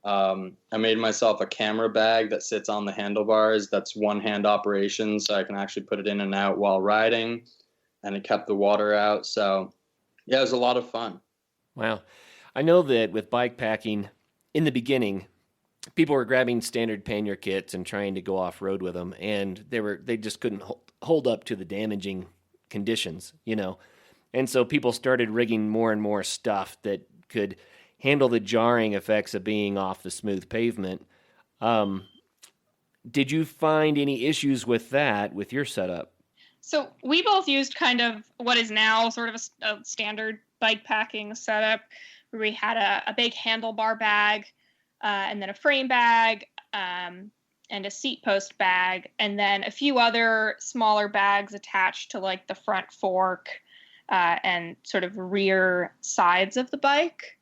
I made myself a camera bag that sits on the handlebars. That's one-hand operation, so I can actually put it in and out while riding, and it kept the water out. So, yeah, it was a lot of fun. Wow. I know that with bikepacking, in the beginning, people were grabbing standard pannier kits and trying to go off-road with them, and they just couldn't hold up to the damaging conditions, And so people started rigging more and more stuff that could handle the jarring effects of being off the smooth pavement. Did you find any issues with that with your setup? So we both used kind of what is now sort of a standard bikepacking setup, where we had a big handlebar bag, and then a frame bag, and and a seat post bag, and then a few other smaller bags attached to like the front fork and sort of rear sides of the bike.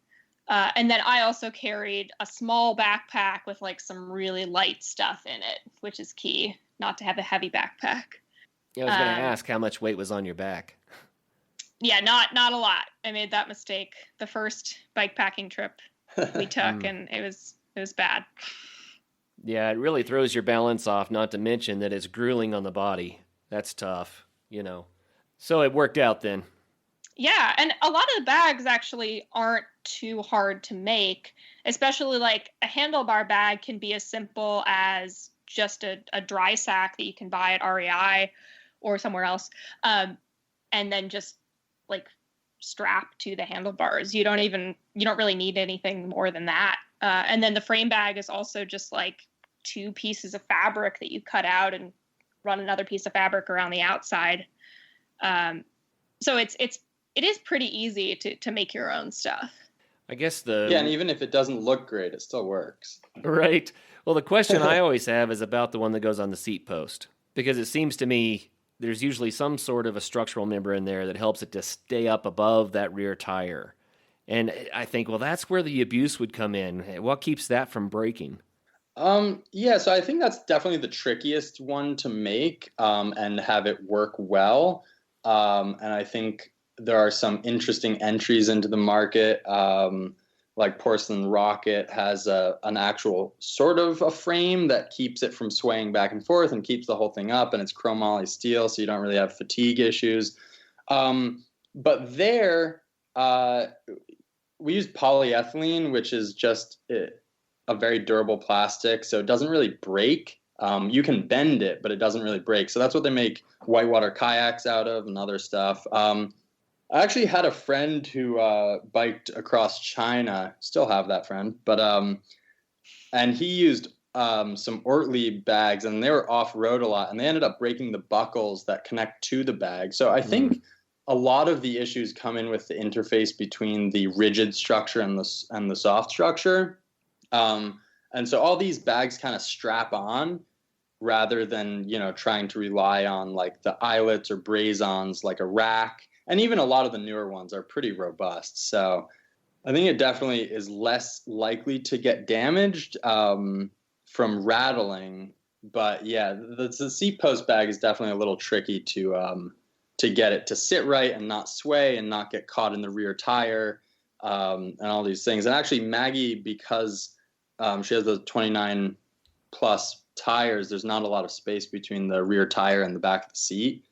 And then I also carried a small backpack with like some really light stuff in it, which is key, not to have a heavy backpack. Yeah, I was going to ask how much weight was on your back. Yeah, not a lot. I made that mistake the first bikepacking trip we took, and it was bad. Yeah, it really throws your balance off, not to mention that it's grueling on the body. That's tough, you know. So it worked out then. Yeah, and a lot of the bags actually aren't too hard to make, especially like a handlebar bag can be as simple as just a dry sack that you can buy at REI or somewhere else, and then just like strap to the handlebars. You don't really need anything more than that. And then the frame bag is also just like 2 pieces of fabric that you cut out and run another piece of fabric around the outside. So it is pretty easy to make your own stuff. I guess and even if it doesn't look great, it still works. Right. Well, the question I always have is about the one that goes on the seat post, because it seems to me there's usually some sort of a structural member in there that helps it to stay up above that rear tire. And I think, well, that's where the abuse would come in. What keeps that from breaking? So I think that's definitely the trickiest one to make and have it work well. And I think there are some interesting entries into the market. Like Porcelain Rocket has an actual sort of a frame that keeps it from swaying back and forth and keeps the whole thing up, and it's chromoly steel, so you don't really have fatigue issues. But there, we use polyethylene, which is just a very durable plastic, so it doesn't really break. You can bend it, but it doesn't really break. So that's what they make whitewater kayaks out of and other stuff. I actually had a friend who biked across China, still have that friend, but and he used some Ortlieb bags, and they were off-road a lot, and they ended up breaking the buckles that connect to the bag. So I think a lot of the issues come in with the interface between the rigid structure and the soft structure. And so all these bags kind of strap on rather than, trying to rely on like the eyelets or braze-ons like a rack. And even a lot of the newer ones are pretty robust. So I think it definitely is less likely to get damaged from rattling. But yeah, the seat post bag is definitely a little tricky to get it to sit right and not sway and not get caught in the rear tire and all these things. And actually Maggie, because she has those 29 plus tires, there's not a lot of space between the rear tire and the back of the seat.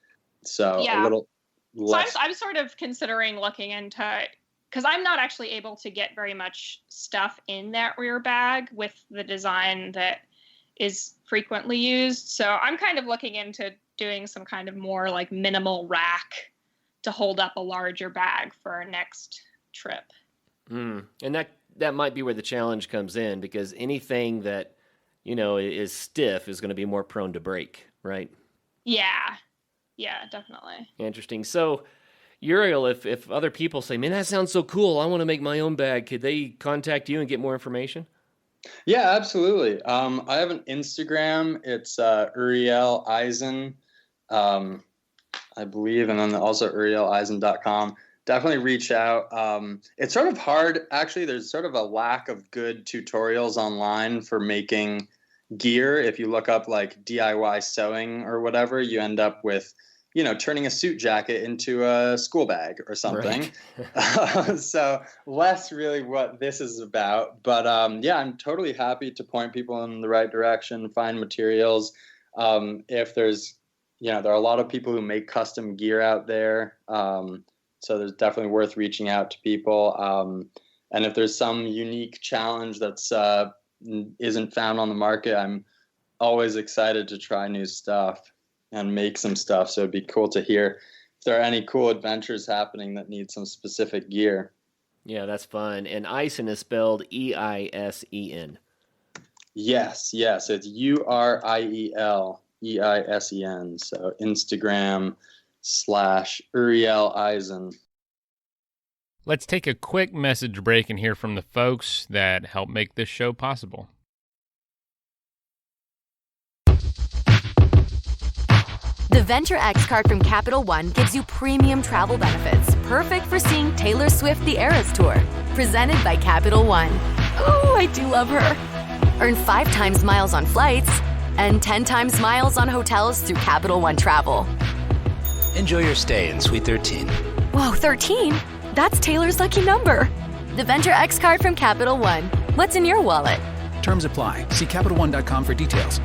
So a little less. So I'm sort of considering looking into, because I'm not actually able to get very much stuff in that rear bag with the design that is frequently used. So I'm kind of looking into doing some kind of more like minimal rack to hold up a larger bag for our next trip. And that might be where the challenge comes in, because anything that, is stiff is going to be more prone to break, right? Yeah, definitely. Interesting. So, Uriel, if other people say, man, that sounds so cool, I want to make my own bag, could they contact you and get more information? Yeah, absolutely. I have an Instagram. It's Uriel Eisen, I believe, and then also urieleisen.com. Definitely reach out. It's sort of hard. Actually, there's sort of a lack of good tutorials online for making gear. If you look up like DIY sewing or whatever, you end up with, turning a suit jacket into a school bag or something. Right. So less really what this is about. But I'm totally happy to point people in the right direction, find materials. If there's, there are a lot of people who make custom gear out there. So there's definitely worth reaching out to people. And if there's some unique challenge that's isn't found on the market, I'm always excited to try new stuff and make some stuff. So it'd be cool to hear if there are any cool adventures happening that need some specific gear. Yeah, that's fun. And Eisen is spelled E-I-S-E-N. Yes. It's URIELEISEN. So Instagram /Uriel Eisen. Let's take a quick message break and hear from the folks that help make this show possible. Venture X card from Capital One gives you premium travel benefits, perfect for seeing Taylor Swift The Eras Tour. Presented by Capital One. Ooh, I do love her. Earn 5 times miles on flights and 10 times miles on hotels through Capital One Travel. Enjoy your stay in Suite 13. Whoa, 13? That's Taylor's lucky number. The Venture X card from Capital One. What's in your wallet? Terms apply. See CapitalOne.com for details.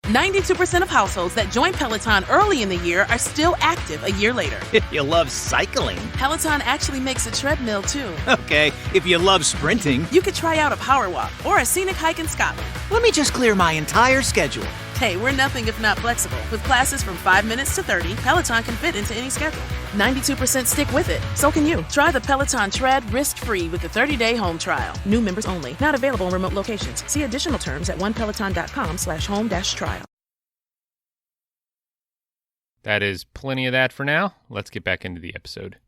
92% of households that join Peloton early in the year are still active a year later. If you love cycling. Peloton actually makes a treadmill, too. Okay, if you love sprinting. You could try out a power walk or a scenic hike in Scotland. Let me just clear my entire schedule. Hey, we're nothing if not flexible. With classes from 5 minutes to 30, Peloton can fit into any schedule. 92% stick with it. So can you. Try the Peloton Tread risk-free with the 30-day home trial. New members only. Not available in remote locations. See additional terms at onepeloton.com/home-trial. That is plenty of that for now. Let's get back into the episode.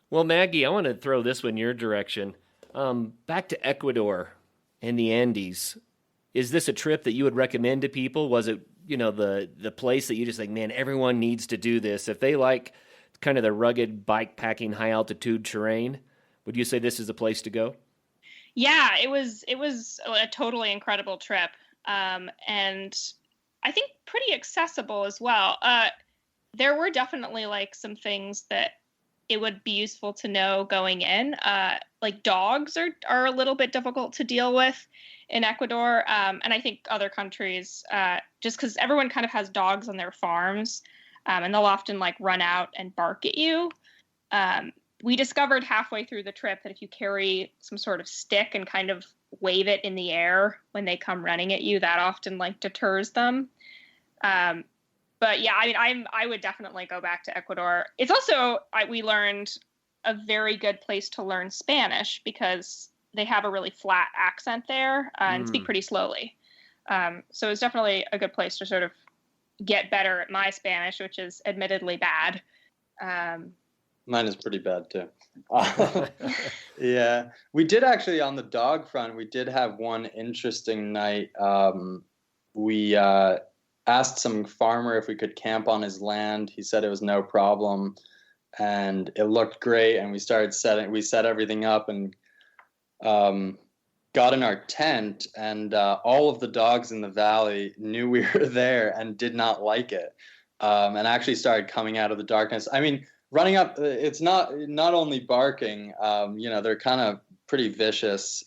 Well, Maggie, I want to throw this one your direction. Back to Ecuador and the Andes. Is this a trip that you would recommend to people? Was it, the place that you just like, man, everyone needs to do this? If they like kind of the rugged bikepacking, high altitude terrain, would you say this is the place to go? Yeah, it was a totally incredible trip. And I think pretty accessible as well. There were definitely like some things that it would be useful to know going in. Like dogs are a little bit difficult to deal with in Ecuador. And I think other countries, just because everyone kind of has dogs on their farms, and they'll often like run out and bark at you. We discovered halfway through the trip that if you carry some sort of stick and kind of wave it in the air when they come running at you, that often like deters them. But yeah, I mean, I would definitely go back to Ecuador. It's also, we learned a very good place to learn Spanish because they have a really flat accent there and speak pretty slowly. So it's definitely a good place to sort of get better at my Spanish, which is admittedly bad. Mine is pretty bad too. Yeah, we did actually on the dog front. We did have one interesting night. We asked some farmer if we could camp on his land. He said it was no problem, and it looked great. And we set everything up and got in our tent. And all of the dogs in the valley knew we were there and did not like it, and actually started coming out of the darkness. I mean, running up, it's not only barking, they're kind of pretty vicious.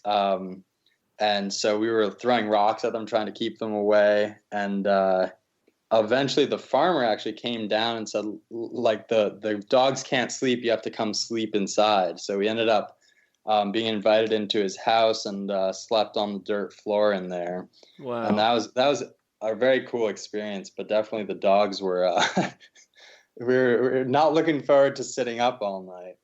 And so we were throwing rocks at them, trying to keep them away. And eventually the farmer actually came down and said, like, the dogs can't sleep. You have to come sleep inside. So we ended up being invited into his house and slept on the dirt floor in there. Wow. And that was a very cool experience. But definitely the dogs were... we're not looking forward to sitting up all night.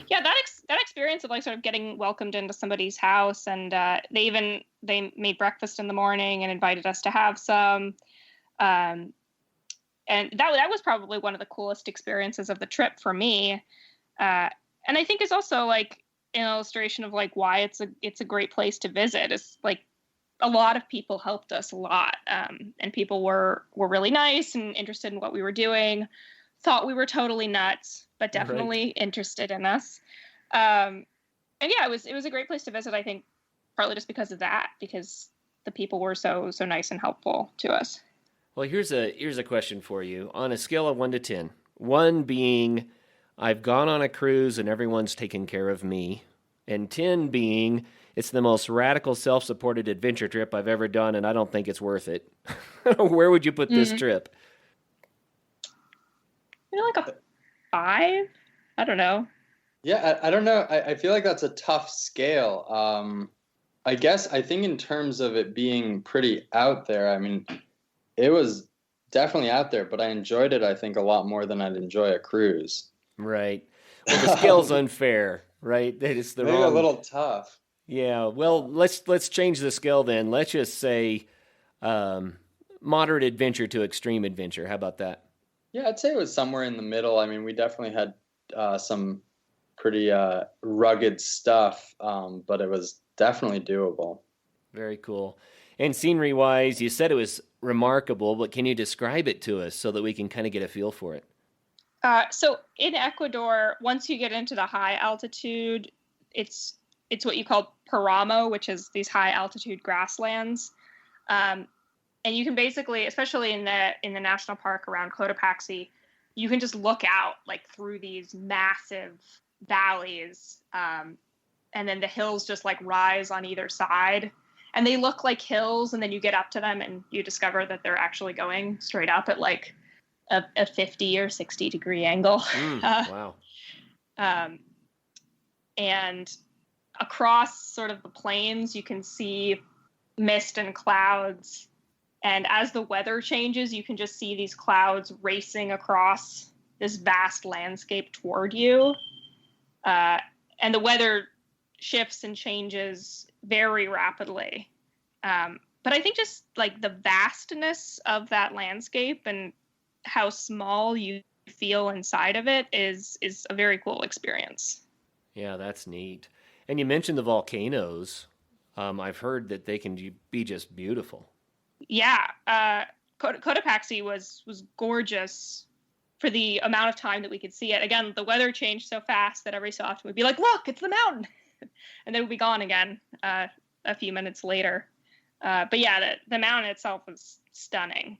Yeah, that experience of like sort of getting welcomed into somebody's house, and they made breakfast in the morning and invited us to have some, and that was probably one of the coolest experiences of the trip for me, and I think it's also like an illustration of like why it's a great place to visit. It's like a lot of people helped us a lot, and people were really nice and interested in what we were doing. Thought we were totally nuts, but definitely interested in us. And yeah, it was a great place to visit, I think, partly just because of that, because the people were so nice and helpful to us. Well, here's a question for you. On a scale of 1 to 10, 1 being I've gone on a cruise and everyone's taken care of me, and 10 being it's the most radical self-supported adventure trip I've ever done and I don't think it's worth it. Where would you put this trip? Like a 5? I don't know. Yeah, I don't know. I feel like that's a tough scale. I think in terms of it being pretty out there, I mean, it was definitely out there, but I enjoyed it, I think, a lot more than I'd enjoy a cruise. Right. Well, the scale's unfair, right? It's the Maybe wrong... a little tough. Yeah, well, let's change the scale then. Let's just say moderate adventure to extreme adventure. How about that? Yeah, I'd say it was somewhere in the middle. I mean, we definitely had some pretty rugged stuff, but it was definitely doable. Very cool. And scenery-wise, you said it was remarkable, but can you describe it to us so that we can kind of get a feel for it? So in Ecuador, once you get into the high altitude, it's what you call paramo, which is these high altitude grasslands. And you can basically, especially in the national park around Cotopaxi, you can just look out like through these massive valleys, and then the hills just like rise on either side, and they look like hills, and then you get up to them and you discover that they're actually going straight up at like a 50 or 60 degree angle. Wow. And across sort of the plains, you can see mist and clouds. And as the weather changes, you can just see these clouds racing across this vast landscape toward you. And the weather shifts and changes very rapidly. But I think just like the vastness of that landscape and how small you feel inside of it is a very cool experience. Yeah, that's neat. And you mentioned the volcanoes. I've heard that they can be just beautiful. Yeah, Cotopaxi was gorgeous for the amount of time that we could see it. Again, the weather changed so fast that every so often we'd be like, look, it's the mountain. And then we'd be gone again a few minutes later. But yeah, the mountain itself was stunning.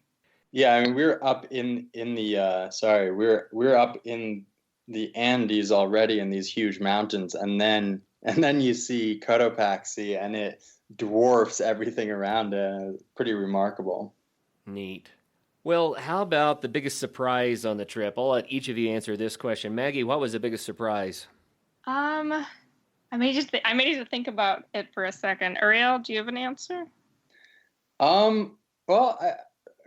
Yeah, I mean, we were up in the we're up in the Andes already in these huge mountains, and then you see Cotopaxi, and it dwarfs everything around it. Pretty remarkable. Neat. Well, how about the biggest surprise on the trip? I'll let each of you answer this question. Maggie, what was the biggest surprise? I may need to think about it for a second. Uriel, do you have an answer? Well,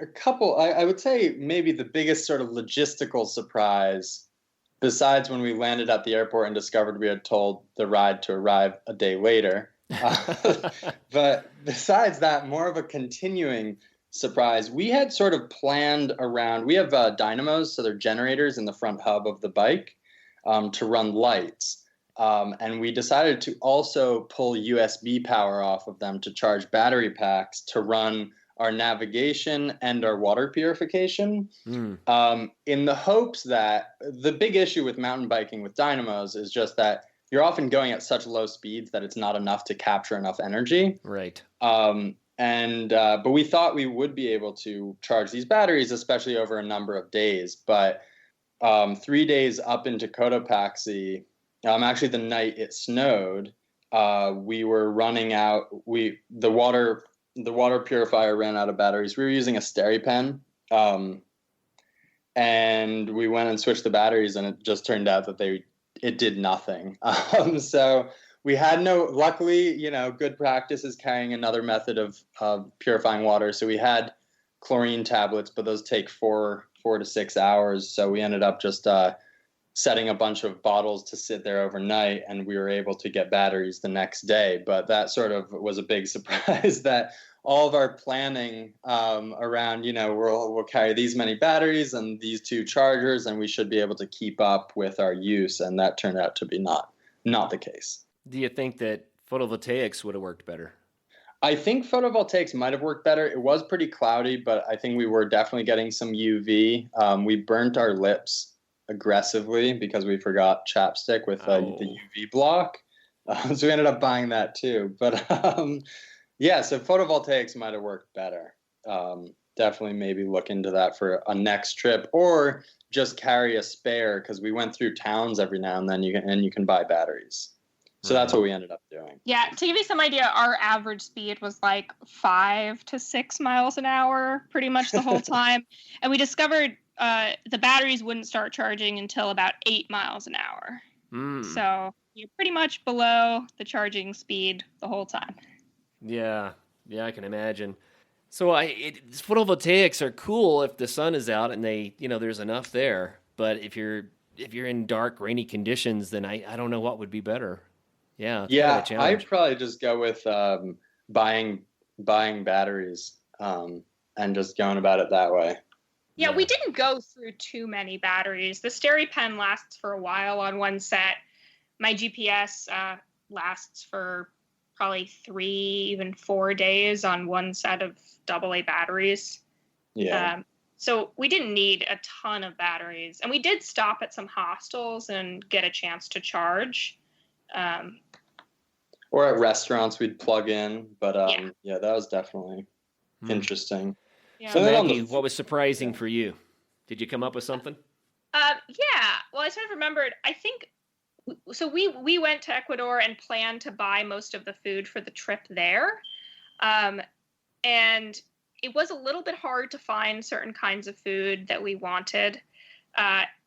a couple. I would say maybe the biggest sort of logistical surprise, besides when we landed at the airport and discovered we had told the ride to arrive a day later. But besides that, more of a continuing surprise. We had sort of planned around, we have dynamos, so they're generators in the front hub of the bike to run lights. And we decided to also pull USB power off of them to charge battery packs to run our navigation and our water purification, in the hopes that the big issue with mountain biking with dynamos is just that you're often going at such low speeds that it's not enough to capture enough energy. Right. But we thought we would be able to charge these batteries, especially over a number of days. But 3 days up into Cotopaxi, actually the night it snowed, we were running out. The water purifier ran out of batteries. We were using a SteriPen, and we went and switched the batteries, and it just turned out that it did nothing. So we had luckily, good practice is carrying another method of purifying water. So we had chlorine tablets, but those take 4 to 6 hours. So we ended up just setting a bunch of bottles to sit there overnight, and we were able to get batteries the next day. But that sort of was a big surprise that all of our planning around, we'll carry these many batteries and these 2 chargers, and we should be able to keep up with our use. And that turned out to be not the case. Do you think that photovoltaics would have worked better? I think photovoltaics might have worked better. It was pretty cloudy, but I think we were definitely getting some UV. We burnt our lips aggressively because we forgot chapstick with the UV block. So we ended up buying that too. But yeah, so photovoltaics might have worked better. Definitely maybe look into that for a next trip, or just carry a spare, because we went through towns every now and then, you can buy batteries. So that's what we ended up doing. Yeah, to give you some idea, our average speed was like 5 to 6 miles an hour pretty much the whole time. And we discovered the batteries wouldn't start charging until about 8 miles an hour. So you're pretty much below the charging speed the whole time. Yeah, I can imagine. So photovoltaics are cool if the sun is out and there's enough there. But if you're in dark, rainy conditions, then I don't know what would be better. Yeah, I'd probably just go with buying batteries and just going about it that way. Yeah, we didn't go through too many batteries. The SteriPen lasts for a while on one set. My GPS lasts for probably 3, even 4 days on one set of AA batteries. Yeah. So we didn't need a ton of batteries. And we did stop at some hostels and get a chance to charge. Or at restaurants we'd plug in. But yeah, that was definitely interesting. Yeah. So Maggie, what was surprising for you? Did you come up with something? Yeah. Well, I sort of remembered, I think, so we went to Ecuador and planned to buy most of the food for the trip there. And it was a little bit hard to find certain kinds of food that we wanted.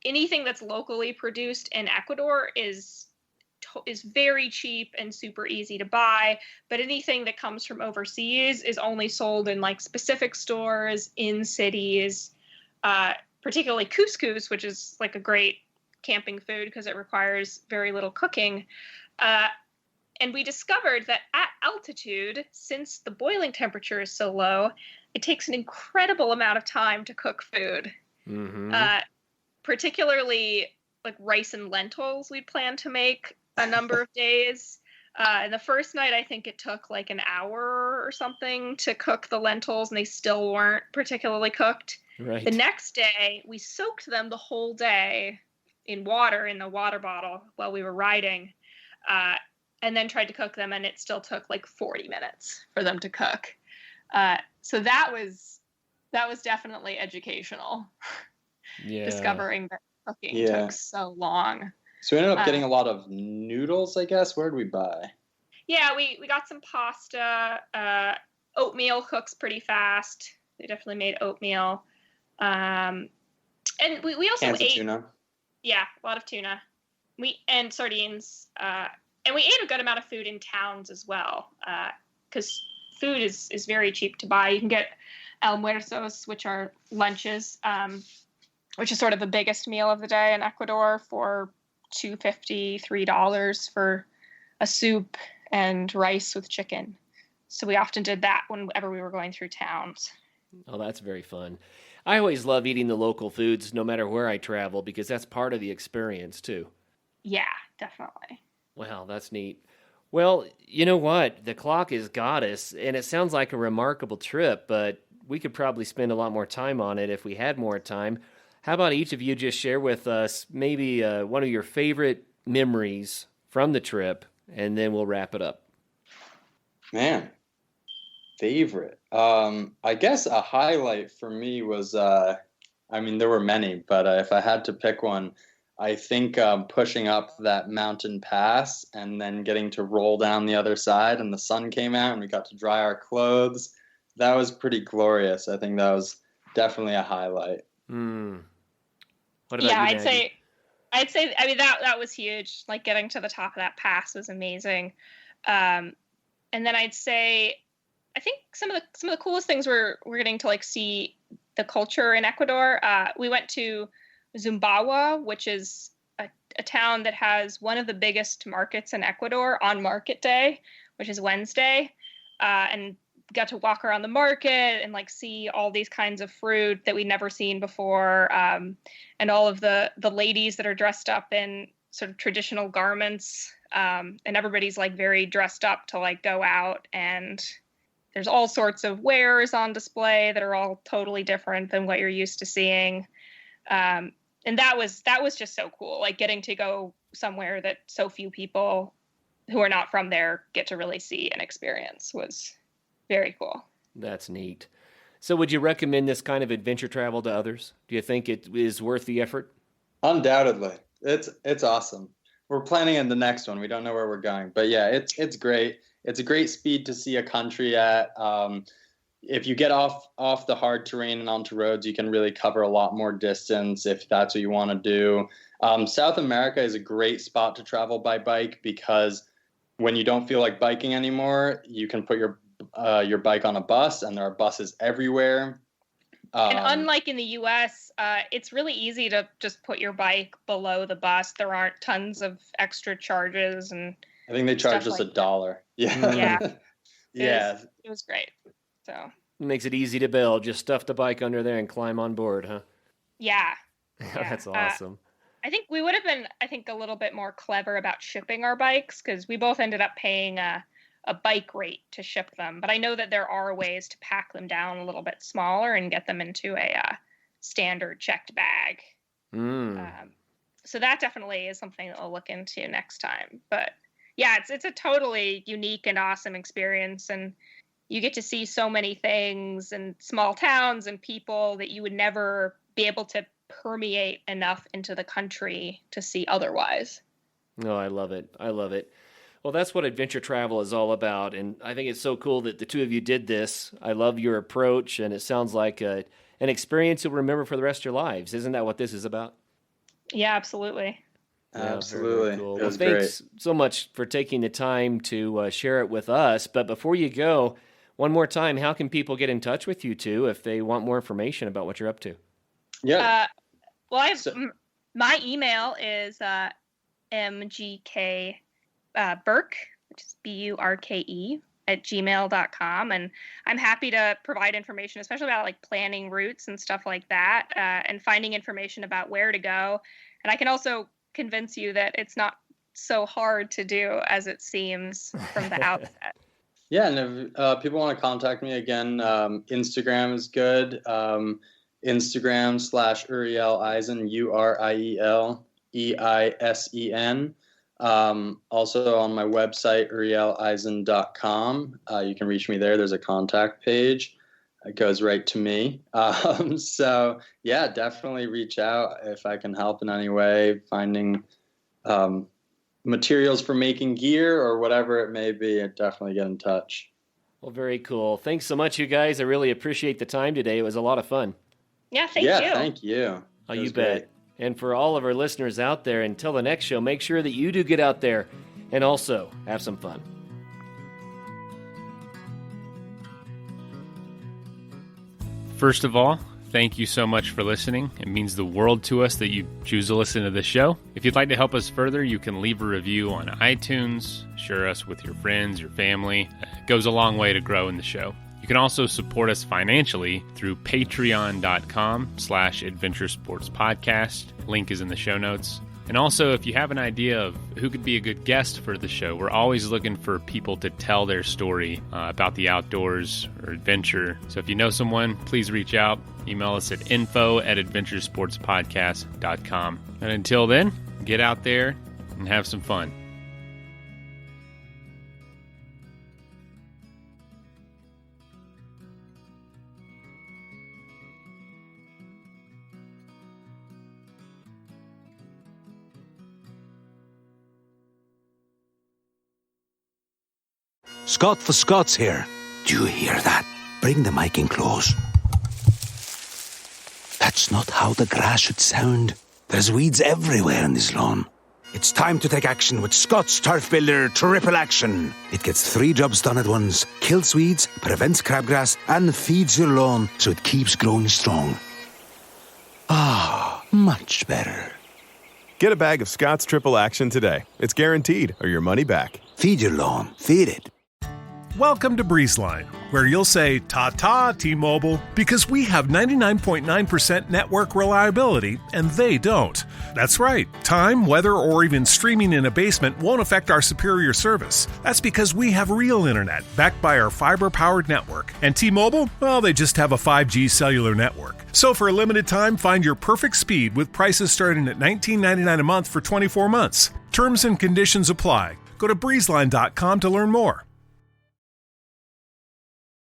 Anything that's locally produced in Ecuador is very cheap and super easy to buy, but anything that comes from overseas is only sold in like specific stores in cities, particularly couscous, which is like a great camping food because it requires very little cooking. And we discovered that at altitude, since the boiling temperature is so low, it takes an incredible amount of time to cook food. Particularly like rice and lentils we'd planned to make a number of days. And the first night, I think it took like an hour or something to cook the lentils, and they still weren't particularly cooked. Right. The next day, we soaked them the whole day in water, in the water bottle, while we were riding, and then tried to cook them, and it still took like 40 minutes for them to cook. So that was definitely educational. Yeah. Discovering that cooking took so long. So we ended up getting a lot of noodles, I guess. Where did we buy? Yeah, we got some pasta. Oatmeal cooks pretty fast. We definitely made oatmeal. And we also Cans ate of tuna. Yeah, a lot of tuna. And sardines. And we ate a good amount of food in towns as well, because food is very cheap to buy. You can get almuerzos, which are lunches, which is sort of the biggest meal of the day in Ecuador, for $2.50, $3 for a soup and rice with chicken. So we often did that whenever we were going through towns. Oh, that's very fun. I always love eating the local foods no matter where I travel because that's part of the experience too. Yeah, definitely. Wow, that's neat. Well, you know what? The clock has got us, and it sounds like a remarkable trip, but we could probably spend a lot more time on it if we had more time. How about each of you just share with us maybe one of your favorite memories from the trip, and then we'll wrap it up. Man, favorite. I guess a highlight for me was, there were many, but if I had to pick one, I think pushing up that mountain pass and then getting to roll down the other side, and the sun came out and we got to dry our clothes. That was pretty glorious. I think that was definitely a highlight. What about you, Maggie? I'd say that was huge. Like getting to the top of that pass was amazing. And then I'd say I think some of the coolest things we're getting to like see the culture in Ecuador. We went to Zumbawa, which is a town that has one of the biggest markets in Ecuador on market day, which is Wednesday, and got to walk around the market and like see all these kinds of fruit that we'd never seen before, and all of the ladies that are dressed up in sort of traditional garments, and everybody's like very dressed up to like go out, and there's all sorts of wares on display that are all totally different than what you're used to seeing. And that was just so cool, like getting to go somewhere that so few people who are not from there get to really see and experience was very cool. That's neat. So would you recommend this kind of adventure travel to others? Do you think it is worth the effort? Undoubtedly. It's awesome. We're planning in the next one. We don't know where we're going, but yeah, it's great. It's a great speed to see a country at. If you get off the hard terrain and onto roads, you can really cover a lot more distance if that's what you want to do. South America is a great spot to travel by bike because when you don't feel like biking anymore, you can put your bike on a bus, and there are buses everywhere. And unlike in the U.S., it's really easy to just put your bike below the bus. There aren't tons of extra charges, and I think they charge us like $1. Yeah. Yeah. It was great. So it makes it easy to build. Just stuff the bike under there and climb on board, huh? Yeah. That's awesome. I think we would have been, a little bit more clever about shipping our bikes because we both ended up paying a a bike rate to ship them. But I know that there are ways to pack them down a little bit smaller and get them into a standard checked bag. So that definitely is something that I'll look into next time. But yeah, it's a totally unique and awesome experience. And you get to see so many things and small towns and people that you would never be able to permeate enough into the country to see otherwise. Oh, I love it. I love it. Well, that's what adventure travel is all about. And I think it's so cool that the two of you did this. I love your approach, and it sounds like an experience you'll remember for the rest of your lives. Isn't that what this is about? Yeah, absolutely. Absolutely. Very cool. It Well, was thanks great. so much for taking the time to share it with us. But before you go, one more time, how can people get in touch with you two if they want more information about what you're up to? Yeah. Well, my email is mgk Burke, which is BURKE @gmail.com, and I'm happy to provide information, especially about like planning routes and stuff like that, and finding information about where to go. And I can also convince you that it's not so hard to do as it seems from the outset. Yeah, and if people want to contact me again, Instagram is good. Instagram /Uriel Eisen, URIEL EISEN. Also on my website, urieleisen.com. You can reach me there. There's a contact page. It goes right to me. So yeah, definitely reach out if I can help in any way, finding materials for making gear or whatever it may be. Definitely get in touch. Well, very cool. Thanks so much, you guys. I really appreciate the time today. It was a lot of fun. Yeah, thank you. Thank you. Oh, you bet. And for all of our listeners out there, until the next show, make sure that you do get out there and also have some fun. First of all, thank you so much for listening. It means the world to us that you choose to listen to this show. If you'd like to help us further, you can leave a review on iTunes, share us with your friends, your family. It goes a long way to grow in the show. You can also support us financially through patreon.com/adventuresportspodcast. Link is in the show notes. And also, if you have an idea of who could be a good guest for the show, we're always looking for people to tell their story about the outdoors or adventure. So if you know someone, please reach out. Email us at info@adventuresportspodcast.com. And until then, get out there and have some fun. Scott for Scots here. Do you hear that? Bring the mic in close. That's not how the grass should sound. There's weeds everywhere in this lawn. It's time to take action with Scott's Turf Builder Triple Action. It gets 3 jobs done at once. Kills weeds, prevents crabgrass, and feeds your lawn so it keeps growing strong. Ah, much better. Get a bag of Scott's Triple Action today. It's guaranteed, or your money back. Feed your lawn. Feed it. Welcome to BreezeLine, where you'll say, ta-ta, T-Mobile, because we have 99.9% network reliability, and they don't. That's right. Time, weather, or even streaming in a basement won't affect our superior service. That's because we have real internet, backed by our fiber-powered network. And T-Mobile, well, they just have a 5G cellular network. So for a limited time, find your perfect speed with prices starting at $19.99 a month for 24 months. Terms and conditions apply. Go to breezeline.com to learn more.